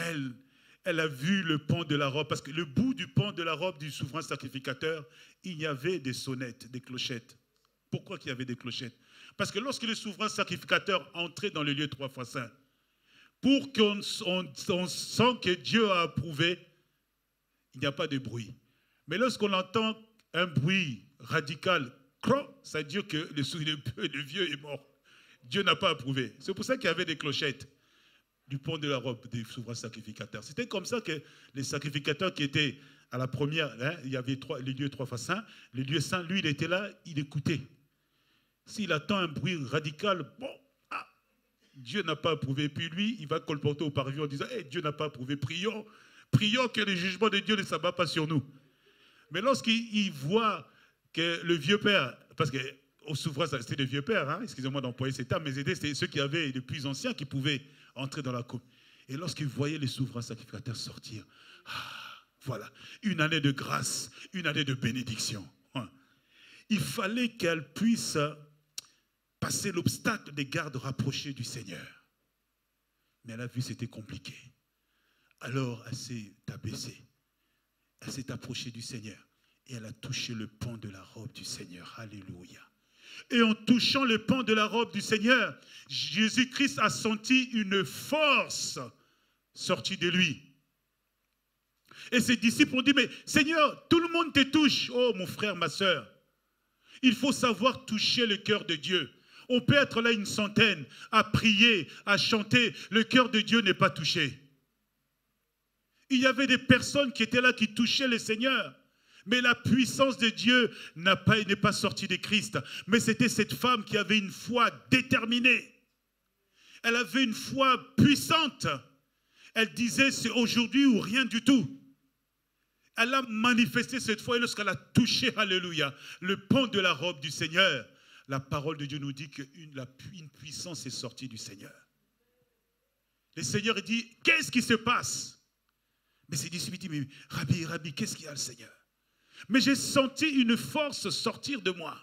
elle a vu le pan de la robe, parce que le bout du pan de la robe du souverain sacrificateur, il y avait des sonnettes, des clochettes. Pourquoi qu'il y avait des clochettes? Parce que lorsque le souverain sacrificateur entrait dans le lieu 3 fois saint, pour qu'on sent que Dieu a approuvé, il n'y a pas de bruit. Mais lorsqu'on entend un bruit radical, ça veut dire que le vieux est mort. Dieu n'a pas approuvé. C'est pour ça qu'il y avait des clochettes du pont de la robe des souverains sacrificateurs. C'était comme ça que les sacrificateurs qui étaient à la première, hein, il y avait les lieux 3 fois saint, le lieu saint, lui, il était là, il écoutait. S'il attend un bruit radical, bon, Dieu n'a pas approuvé. Puis lui, il va colporter au parvis en disant, hey, Dieu n'a pas approuvé, prions que le jugement de Dieu ne s'abat pas sur nous. Mais lorsqu'il voit que le vieux père, parce qu'au souverain, c'était le vieux père, hein, excusez-moi d'employer ces termes, mais c'était ceux qui avaient les plus anciens qui pouvaient entrer dans la cour. Et lorsqu'il voyait les souverains sacrificateurs sortir, voilà, une année de grâce, une année de bénédiction. Il fallait qu'elle puisse passer l'obstacle des gardes rapprochés du Seigneur. Mais elle a vu que c'était compliqué. Alors elle s'est abaissée. Elle s'est approchée du Seigneur. Et elle a touché le pan de la robe du Seigneur. Alléluia. Et en touchant le pan de la robe du Seigneur, Jésus-Christ a senti une force sortie de lui. Et ses disciples ont dit, mais Seigneur, tout le monde te touche. Oh mon frère, ma soeur. Il faut savoir toucher le cœur de Dieu. On peut être là une centaine, à prier, à chanter. Le cœur de Dieu n'est pas touché. Il y avait des personnes qui étaient là, qui touchaient le Seigneur. Mais la puissance de Dieu n'est pas sortie de Christ. Mais c'était cette femme qui avait une foi déterminée. Elle avait une foi puissante. Elle disait, c'est aujourd'hui ou rien du tout. Elle a manifesté cette foi et lorsqu'elle a touché, alléluia, le pan de la robe du Seigneur, la parole de Dieu nous dit qu'une puissance est sortie du Seigneur. Le Seigneur dit, qu'est-ce qui se passe? Mais ses disciples disent, mais Rabbi, qu'est-ce qu'il y a le Seigneur? Mais j'ai senti une force sortir de moi.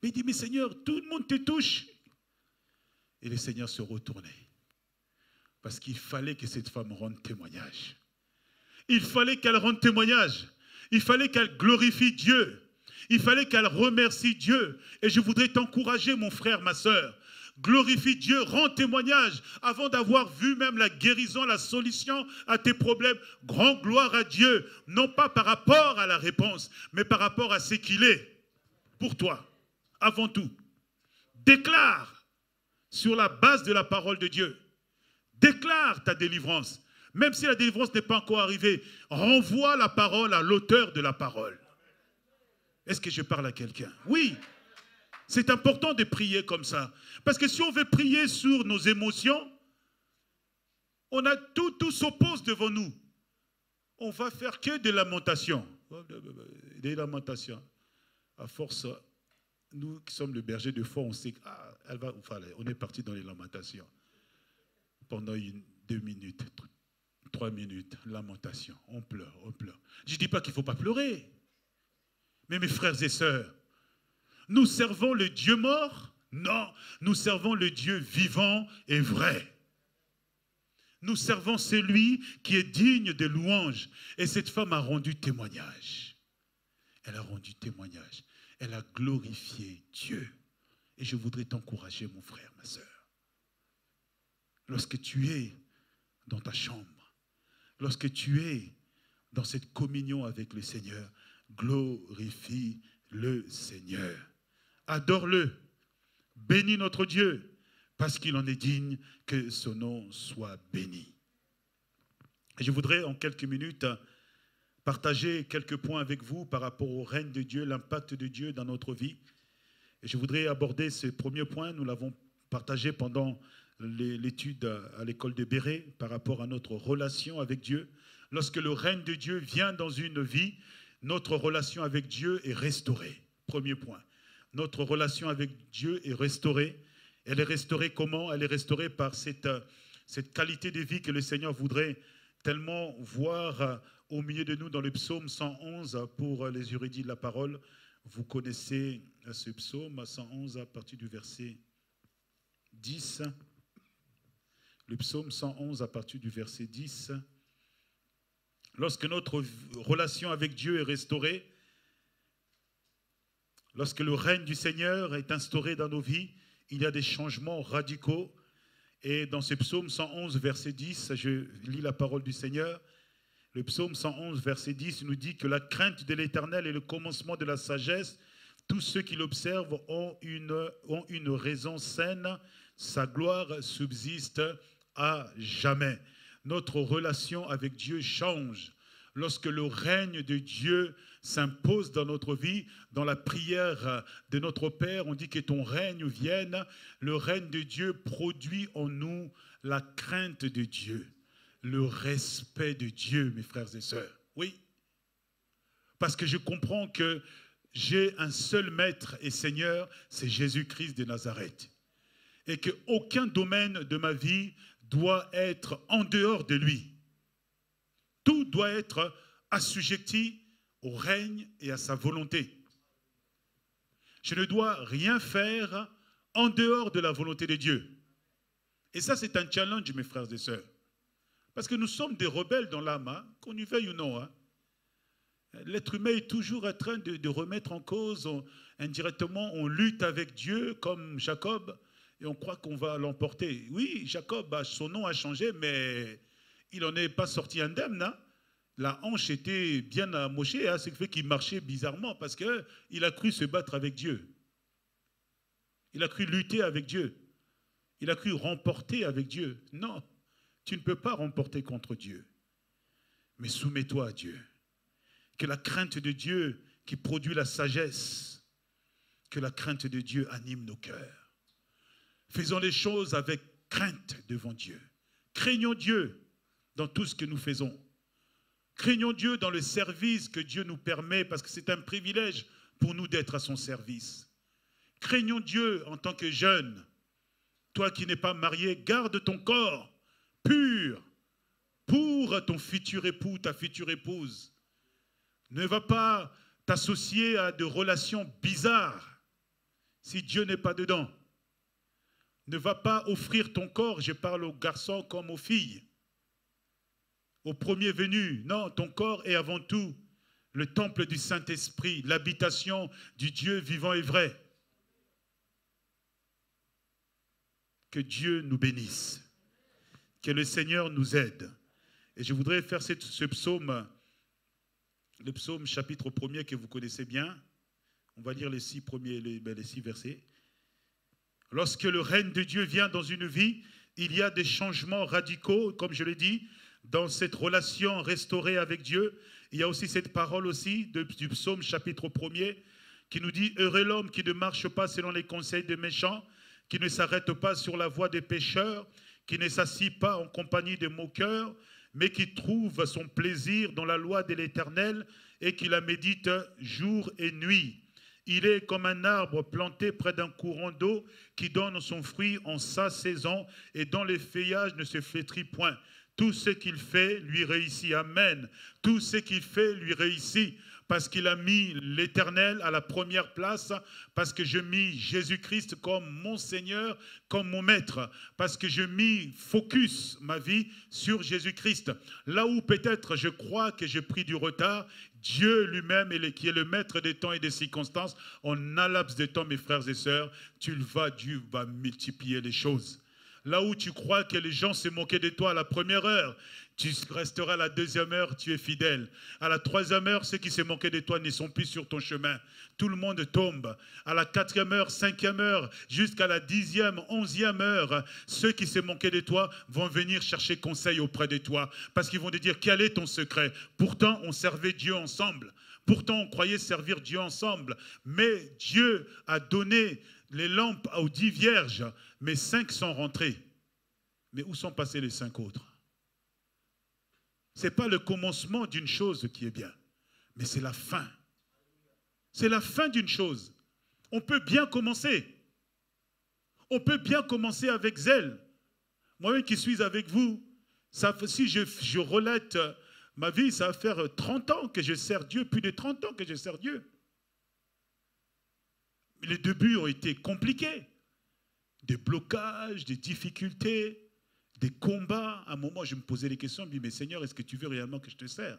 Mais il dit, mais Seigneur, tout le monde te touche. Et le Seigneur se retournait. Parce qu'il fallait que cette femme rende témoignage. Il fallait qu'elle rende témoignage. Il fallait qu'elle glorifie Dieu. Il fallait qu'elle remercie Dieu. Et je voudrais t'encourager, mon frère, ma soeur. Glorifie Dieu, rends témoignage avant d'avoir vu même la guérison, la solution à tes problèmes. Grand gloire à Dieu, non pas par rapport à la réponse, mais par rapport à ce qu'il est pour toi, avant tout. Déclare sur la base de la parole de Dieu. Déclare ta délivrance. Même si la délivrance n'est pas encore arrivée, renvoie la parole à l'auteur de la parole. Est-ce que je parle à quelqu'un? Oui. C'est important de prier comme ça. Parce que si on veut prier sur nos émotions, on a tout s'oppose devant nous. On va faire que des lamentations. Des lamentations. À force, nous qui sommes le berger de foi, on sait on est parti dans les lamentations. Pendant 2 minutes, 3 minutes, lamentation. On pleure, on pleure. Je ne dis pas qu'il ne faut pas pleurer. Mais mes frères et sœurs, nous servons le Dieu mort? Non, nous servons le Dieu vivant et vrai. Nous servons celui qui est digne de louange. Et cette femme a rendu témoignage. Elle a rendu témoignage. Elle a glorifié Dieu. Et je voudrais t'encourager, mon frère, ma sœur. Lorsque tu es dans ta chambre, lorsque tu es dans cette communion avec le Seigneur, glorifie le Seigneur. Adore-le. Bénis notre Dieu, parce qu'il en est digne que son nom soit béni. Et je voudrais en quelques minutes partager quelques points avec vous par rapport au règne de Dieu, l'impact de Dieu dans notre vie. Et je voudrais aborder ce premier point. Nous l'avons partagé pendant l'étude à l'école de Béret par rapport à notre relation avec Dieu. Lorsque le règne de Dieu vient dans une vie, notre relation avec Dieu est restaurée. Premier point. Notre relation avec Dieu est restaurée. Elle est restaurée comment? Elle est restaurée par cette qualité de vie que le Seigneur voudrait tellement voir au milieu de nous dans le psaume 111 pour les érudits de la parole. Vous connaissez ce psaume 111 à partir du verset 10. Le psaume 111 à partir du verset 10. Lorsque notre relation avec Dieu est restaurée, lorsque le règne du Seigneur est instauré dans nos vies, il y a des changements radicaux. Et dans ce psaume 111, verset 10, je lis la parole du Seigneur. Le psaume 111, verset 10 nous dit que la crainte de l'Éternel est le commencement de la sagesse. Tous ceux qui l'observent ont une raison saine. Sa gloire subsiste à jamais. Notre relation avec Dieu change. Lorsque le règne de Dieu s'impose dans notre vie, dans la prière de notre Père, on dit que ton règne vienne. Le règne de Dieu produit en nous la crainte de Dieu, le respect de Dieu, mes frères et sœurs. Oui, parce que je comprends que j'ai un seul maître et Seigneur, c'est Jésus-Christ de Nazareth. Et qu'aucun domaine de ma vie doit être en dehors de lui. Tout doit être assujetti au règne et à sa volonté. Je ne dois rien faire en dehors de la volonté de Dieu. Et ça, c'est un challenge, mes frères et sœurs. Parce que nous sommes des rebelles dans l'âme, hein, qu'on y veuille ou non. Hein. L'être humain est toujours en train de remettre en cause, indirectement, on lutte avec Dieu comme Jacob, et on croit qu'on va l'emporter. Oui, Jacob, son nom a changé, mais il n'en est pas sorti indemne. Hein. La hanche était bien amochée, hein, ce qui fait qu'il marchait bizarrement, parce qu'il a cru se battre avec Dieu. Il a cru lutter avec Dieu. Il a cru remporter avec Dieu. Non, tu ne peux pas remporter contre Dieu. Mais soumets-toi à Dieu. Que la crainte de Dieu qui produit la sagesse, que la crainte de Dieu anime nos cœurs. Faisons les choses avec crainte devant Dieu. Craignons Dieu dans tout ce que nous faisons. Craignons Dieu dans le service que Dieu nous permet, parce que c'est un privilège pour nous d'être à son service. Craignons Dieu en tant que jeune. Toi qui n'es pas marié, garde ton corps pur pour ton futur époux, ta future épouse. Ne va pas t'associer à des relations bizarres si Dieu n'est pas dedans. Ne va pas offrir ton corps, je parle aux garçons comme aux filles, au premier venu. Non, ton corps est avant tout le temple du Saint-Esprit, l'habitation du Dieu vivant et vrai. Que Dieu nous bénisse, que le Seigneur nous aide. Et je voudrais faire ce psaume, le psaume chapitre 1er que vous connaissez bien. On va lire les 6 versets. Lorsque le règne de Dieu vient dans une vie, il y a des changements radicaux, comme je l'ai dit, dans cette relation restaurée avec Dieu. Il y a aussi cette parole aussi du psaume chapitre 1er qui nous dit « Heureux l'homme qui ne marche pas selon les conseils des méchants, qui ne s'arrête pas sur la voie des pécheurs, qui ne s'assit pas en compagnie des moqueurs, mais qui trouve son plaisir dans la loi de l'Éternel et qui la médite jour et nuit. Il est comme un arbre planté près d'un courant d'eau qui donne son fruit en sa saison et dont les feuillages ne se flétrit point. Tout ce qu'il fait lui réussit. Amen. Tout ce qu'il fait lui réussit. Parce qu'il a mis l'Éternel à la première place, parce que je mis Jésus-Christ comme mon Seigneur, comme mon Maître, parce que je mis focus ma vie sur Jésus-Christ. Là où peut-être je crois que j'ai pris du retard, Dieu lui-même, qui est le maître des temps et des circonstances, en un laps de temps, mes frères et sœurs, Dieu va multiplier les choses. Là où tu crois que les gens se moquaient de toi à la première heure, tu resteras à la deuxième heure, tu es fidèle. À la troisième heure, ceux qui se moquaient de toi ne sont plus sur ton chemin. Tout le monde tombe. À la 4e heure, 5e heure, jusqu'à la 10e, 11e heure, ceux qui se moquaient de toi vont venir chercher conseil auprès de toi. Parce qu'ils vont te dire, quel est ton secret? Pourtant, on servait Dieu ensemble. Pourtant, on croyait servir Dieu ensemble. Mais Dieu a donné les lampes aux 10 vierges, mais 5 sont rentrés. Mais où sont passés les 5 autres? Ce n'est pas le commencement d'une chose qui est bien, mais c'est la fin. C'est la fin d'une chose. On peut bien commencer. On peut bien commencer avec zèle. Moi-même qui suis avec vous, si je relate ma vie, ça va faire 30 ans que je sers Dieu, plus de 30 ans que je sers Dieu. Les débuts ont été compliqués. Des blocages, des difficultés, des combats. À un moment, je me posais les questions, je me dis, mais Seigneur, est-ce que tu veux réellement que je te sers?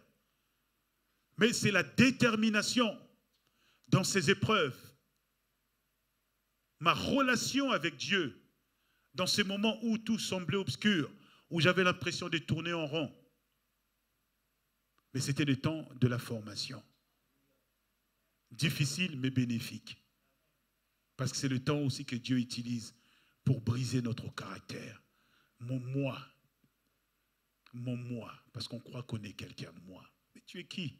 Mais c'est la détermination dans ces épreuves. Ma relation avec Dieu, dans ces moments où tout semblait obscur, où j'avais l'impression de tourner en rond. Mais c'était le temps de la formation. Difficile, mais bénéfique. Parce que c'est le temps aussi que Dieu utilise pour briser notre caractère. Mon moi, parce qu'on croit qu'on est quelqu'un, moi. Mais tu es qui?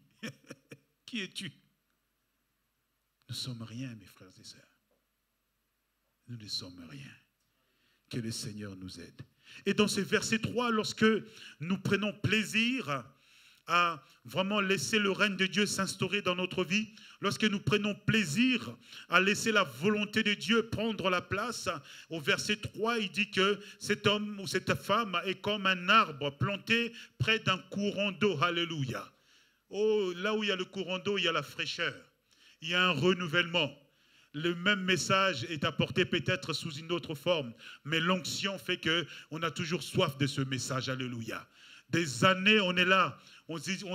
Qui es-tu? Nous ne sommes rien, mes frères et sœurs. Nous ne sommes rien. Que le Seigneur nous aide. Et dans ce verset 3, lorsque nous prenons plaisir à vraiment laisser le règne de Dieu s'instaurer dans notre vie, lorsque nous prenons plaisir à laisser la volonté de Dieu prendre la place, au verset 3, il dit que cet homme ou cette femme est comme un arbre planté près d'un courant d'eau. Alléluia. Oh, là où il y a le courant d'eau, il y a la fraîcheur. Il y a un renouvellement. Le même message est apporté peut-être sous une autre forme, mais l'onction fait qu'on a toujours soif de ce message. Alléluia. Des années, on est là.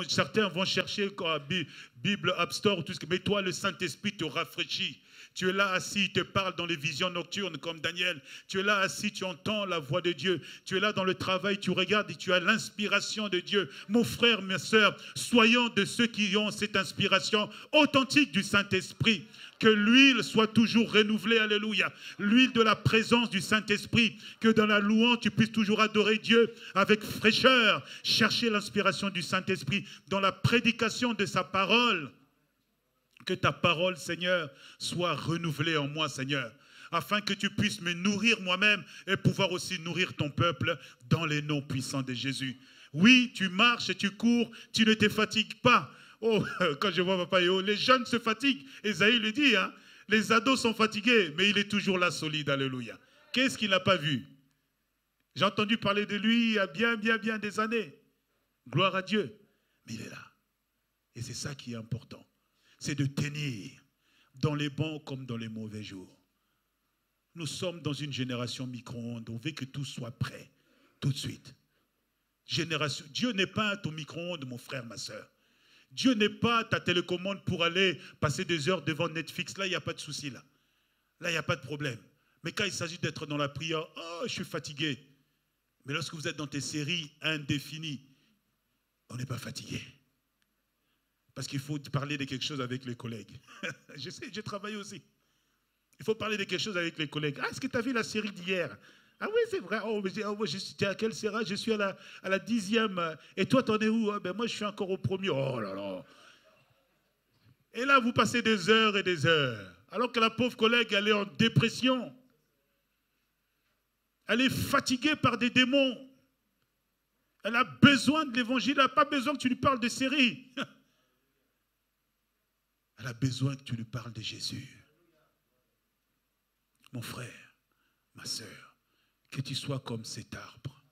Certains vont chercher Bible App Store, tout ce que, mais toi, le Saint-Esprit te rafraîchit. Tu es là assis, il te parle dans les visions nocturnes comme Daniel. Tu es là assis, tu entends la voix de Dieu. Tu es là dans le travail, tu regardes et tu as l'inspiration de Dieu. Mon frère, mes sœurs, soyons de ceux qui ont cette inspiration authentique du Saint-Esprit. Que l'huile soit toujours renouvelée, alléluia. L'huile de la présence du Saint-Esprit. Que dans la louange, tu puisses toujours adorer Dieu avec fraîcheur. Chercher l'inspiration du Saint-Esprit dans la prédication de sa parole. Que ta parole, Seigneur, soit renouvelée en moi, Seigneur. Afin que tu puisses me nourrir moi-même et pouvoir aussi nourrir ton peuple dans les noms puissants de Jésus. Oui, tu marches et tu cours, tu ne te fatigues pas. Oh, quand je vois Papa Yeo, les jeunes se fatiguent. Esaïe le dit, hein, les ados sont fatigués, mais il est toujours là solide, alléluia. Qu'est-ce qu'il n'a pas vu? J'ai entendu parler de lui il y a bien des années. Gloire à Dieu. Mais il est là. Et c'est ça qui est important. C'est de tenir dans les bons comme dans les mauvais jours. Nous sommes dans une génération micro-ondes. On veut que tout soit prêt tout de suite. Génération. Dieu n'est pas ton micro-ondes, mon frère, ma soeur. Dieu n'est pas ta télécommande pour aller passer des heures devant Netflix. Là, il n'y a pas de souci. Là, il n'y a pas de problème. Mais quand il s'agit d'être dans la prière, oh, je suis fatigué. Mais lorsque vous êtes dans tes séries indéfinies, on n'est pas fatigué. Parce qu'il faut parler de quelque chose avec les collègues. Je sais, j'ai travaillé aussi. Il faut parler de quelque chose avec les collègues. Ah, est-ce que tu as vu la série d'hier? Ah oui, c'est vrai. Oh, je suis à quelle série? Je suis à la 10e. Et toi, t'en es où? Ben, moi, je suis encore au premier. Oh là là. Et là, vous passez des heures et des heures. Alors que la pauvre collègue, elle est en dépression. Elle est fatiguée par des démons. Elle a besoin de l'évangile. Elle n'a pas besoin que tu lui parles de série. Elle a besoin que tu lui parles de Jésus. Mon frère, ma soeur, que tu sois comme cet arbre,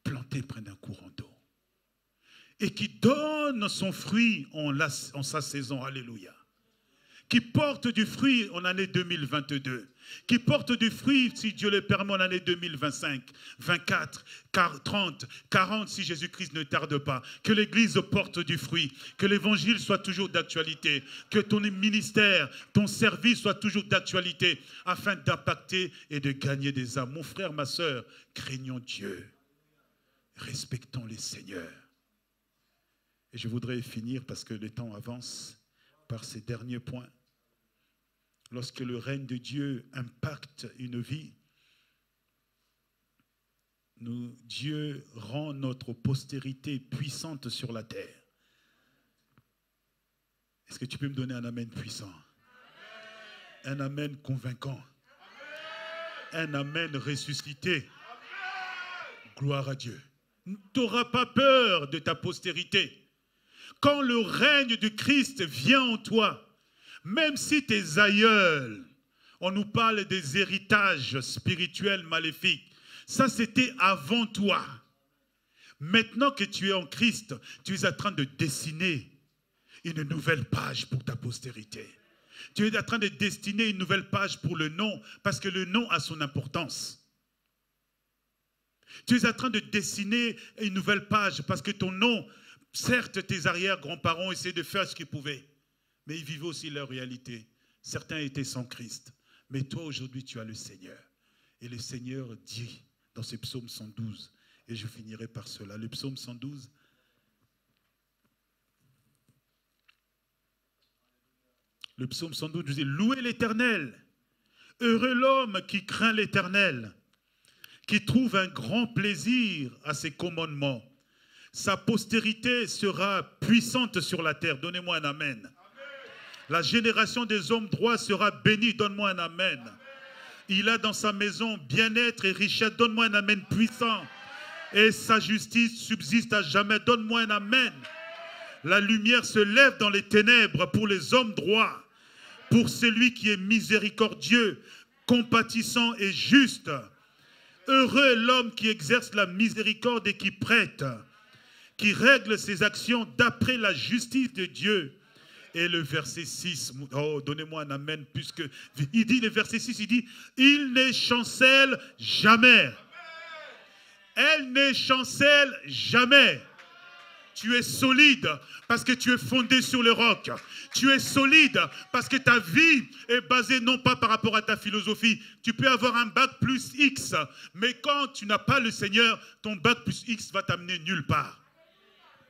planté près d'un courant d'eau, et qui donne son fruit en sa saison, alléluia, qui porte du fruit en année 2022, qui porte du fruit, si Dieu le permet, en année 2025, 24, 30, 40, si Jésus-Christ ne tarde pas, que l'Église porte du fruit, que l'Évangile soit toujours d'actualité, que ton ministère, ton service soit toujours d'actualité, afin d'impacter et de gagner des âmes. Mon frère, ma soeur, craignons Dieu, respectons les seigneurs. Et je voudrais finir, parce que le temps avance, par ces derniers points. Lorsque le règne de Dieu impacte une vie, Dieu rend notre postérité puissante sur la terre. Est-ce que tu peux me donner un amen puissant? Un amen convaincant. Un amen ressuscité. Gloire à Dieu. Tu n'auras pas peur de ta postérité. Quand le règne du Christ vient en toi, même si tes aïeuls, on nous parle des héritages spirituels maléfiques, ça c'était avant toi. Maintenant que tu es en Christ, tu es en train de dessiner une nouvelle page pour ta postérité. Tu es en train de dessiner une nouvelle page pour le nom, parce que le nom a son importance. Tu es en train de dessiner une nouvelle page, parce que ton nom, certes tes arrière-grands-parents essaient de faire ce qu'ils pouvaient, mais ils vivaient aussi leur réalité. Certains étaient sans Christ. Mais toi, aujourd'hui, tu as le Seigneur. Et le Seigneur dit dans ce psaume 112, et je finirai par cela, le psaume 112, le psaume 112 nous dit, louez l'Éternel, heureux l'homme qui craint l'Éternel, qui trouve un grand plaisir à ses commandements. Sa postérité sera puissante sur la terre. Donnez-moi un amen. La génération des hommes droits sera bénie. Donne-moi un amen. Il a dans sa maison bien-être et richesse. Donne-moi un amen puissant. Et sa justice subsiste à jamais. Donne-moi un amen. La lumière se lève dans les ténèbres pour les hommes droits. Pour celui qui est miséricordieux, compatissant et juste. Heureux l'homme qui exerce la miséricorde et qui prête, qui règle ses actions d'après la justice de Dieu. Et le verset 6, oh, donnez-moi un amen, puisque il dit, le verset 6, il dit, il ne chancelle jamais. Elle ne chancelle jamais. Tu es solide parce que tu es fondé sur le roc. Tu es solide parce que ta vie est basée non pas par rapport à ta philosophie. Tu peux avoir un bac plus X, mais quand tu n'as pas le Seigneur, ton bac plus X va t'amener nulle part.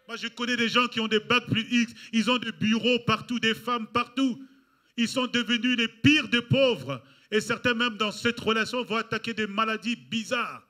Moi, je connais des gens qui ont des bacs plus X, ils ont des bureaux partout, des femmes partout. Ils sont devenus les pires des pauvres. Et certains même dans cette relation vont attaquer des maladies bizarres.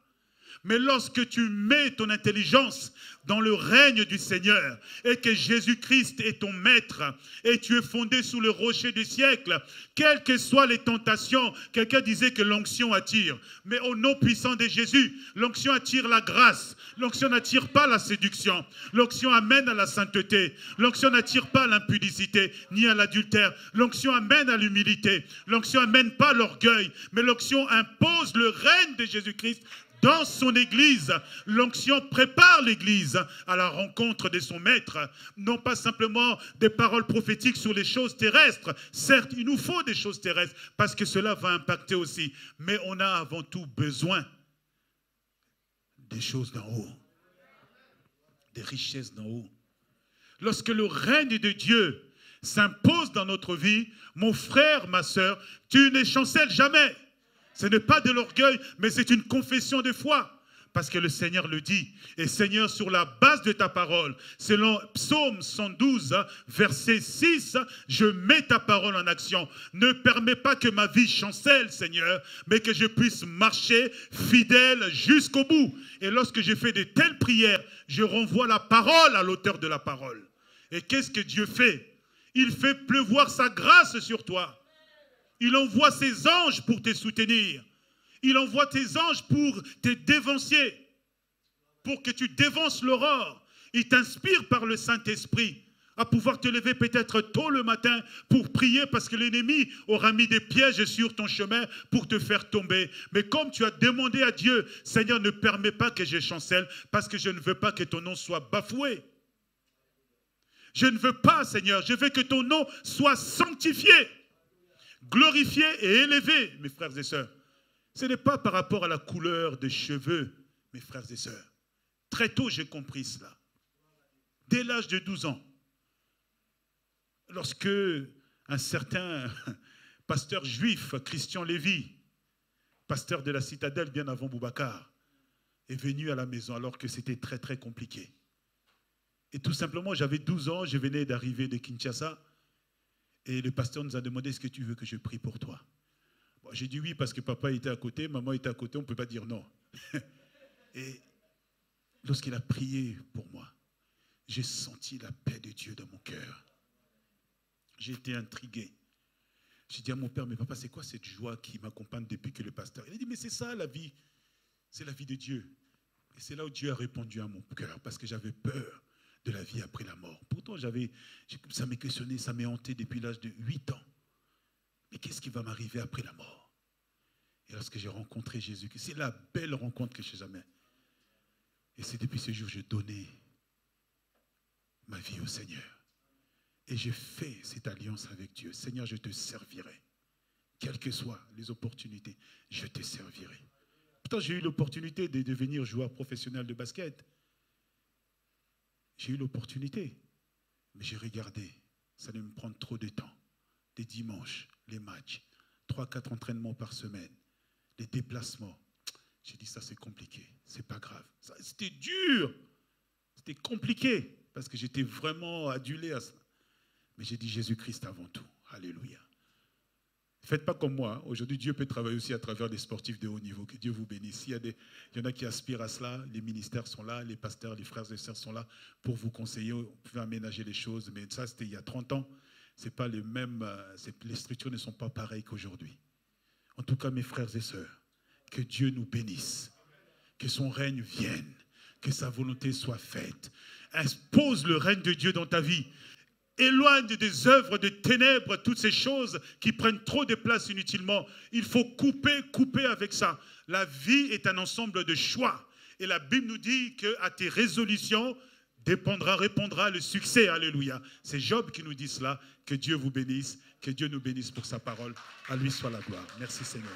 Mais lorsque tu mets ton intelligence dans le règne du Seigneur et que Jésus-Christ est ton maître et tu es fondé sous le rocher du siècle, quelles que soient les tentations, quelqu'un disait que l'onction attire. Mais au nom puissant de Jésus, l'onction attire la grâce. L'onction n'attire pas la séduction. L'onction amène à la sainteté. L'onction n'attire pas à l'impudicité ni à l'adultère. L'onction amène à l'humilité. L'onction n'amène pas l'orgueil, mais l'onction impose le règne de Jésus-Christ dans son église. L'onction prépare l'église Moïse à la rencontre de son maître. Non pas simplement des paroles prophétiques sur les choses terrestres. Certes, il nous faut des choses terrestres parce que cela va impacter aussi. Mais on a avant tout besoin des choses d'en haut. Des richesses d'en haut. Lorsque le règne de Dieu s'impose dans notre vie, mon frère, ma sœur, tu ne chancelles jamais. Ce n'est pas de l'orgueil, mais c'est une confession de foi. Parce que le Seigneur le dit. Et Seigneur, sur la base de ta parole, selon Psaume 112, verset 6, je mets ta parole en action. Ne permets pas que ma vie chancelle, Seigneur, mais que je puisse marcher fidèle jusqu'au bout. Et lorsque je fais de telles prières, je renvoie la parole à l'auteur de la parole. Et qu'est-ce que Dieu fait? Il fait pleuvoir sa grâce sur toi. Il envoie ses anges pour te soutenir. Il envoie tes anges pour te dévancier, pour que tu dévances l'aurore. Il t'inspire par le Saint-Esprit à pouvoir te lever peut-être tôt le matin pour prier parce que l'ennemi aura mis des pièges sur ton chemin pour te faire tomber. Mais comme tu as demandé à Dieu, Seigneur, ne permets pas que je chancelle parce que je ne veux pas que ton nom soit bafoué. Je ne veux pas, Seigneur, je veux que ton nom soit sanctifié, glorifié et élevé, mes frères et sœurs. Ce n'est pas par rapport à la couleur des cheveux, mes frères et sœurs. Très tôt, j'ai compris cela. Dès l'âge de 12 ans, lorsque un certain pasteur juif, Christian Lévy, pasteur de la citadelle bien avant Boubacar, est venu à la maison alors que c'était très très compliqué. Et tout simplement, j'avais 12 ans, je venais d'arriver de Kinshasa, et le pasteur nous a demandé, est-ce que tu veux que je prie pour toi? Bon, j'ai dit oui parce que papa était à côté, maman était à côté, on ne peut pas dire non. Et lorsqu'il a prié pour moi, j'ai senti la paix de Dieu dans mon cœur. J'ai été intrigué. J'ai dit à mon père, mais papa, c'est quoi cette joie qui m'accompagne depuis que le pasteur... Il a dit, mais c'est ça la vie, c'est la vie de Dieu. Et c'est là où Dieu a répondu à mon cœur, parce que j'avais peur de la vie après la mort. Pourtant, ça m'est questionné, ça m'est hanté depuis l'âge de 8 ans. Mais qu'est-ce qui va m'arriver après la mort? Et lorsque j'ai rencontré Jésus, c'est la belle rencontre que je n'ai jamais. Et c'est depuis ce jour que j'ai donné ma vie au Seigneur. Et j'ai fait cette alliance avec Dieu. Seigneur, je te servirai. Quelles que soient les opportunités, je te servirai. Pourtant, j'ai eu l'opportunité de devenir joueur professionnel de basket. J'ai eu l'opportunité. Mais j'ai regardé. Ça allait me prendre trop de temps. Les dimanches, les matchs, 3-4 entraînements par semaine, les déplacements. J'ai dit, ça c'est compliqué, c'est pas grave. C'était dur, c'était compliqué, parce que j'étais vraiment adulé à ça. Mais j'ai dit, Jésus-Christ avant tout. Alléluia. Faites pas comme moi. Aujourd'hui, Dieu peut travailler aussi à travers des sportifs de haut niveau. Que Dieu vous bénisse. Il y en a qui aspirent à cela. Les ministères sont là, les pasteurs, les frères et sœurs sont là pour vous conseiller. Vous pouvez aménager les choses. Mais ça, c'était il y a 30 ans. C'est pas les mêmes, les structures ne sont pas pareilles qu'aujourd'hui. En tout cas, mes frères et sœurs, que Dieu nous bénisse, que son règne vienne, que sa volonté soit faite. Impose le règne de Dieu dans ta vie. Éloigne des œuvres de ténèbres toutes ces choses qui prennent trop de place inutilement. Il faut couper avec ça. La vie est un ensemble de choix. Et la Bible nous dit qu'à tes résolutions répondra le succès. Alléluia. C'est Job qui nous dit cela. Que Dieu vous bénisse. Que Dieu nous bénisse pour sa parole. À lui soit la gloire. Merci Seigneur.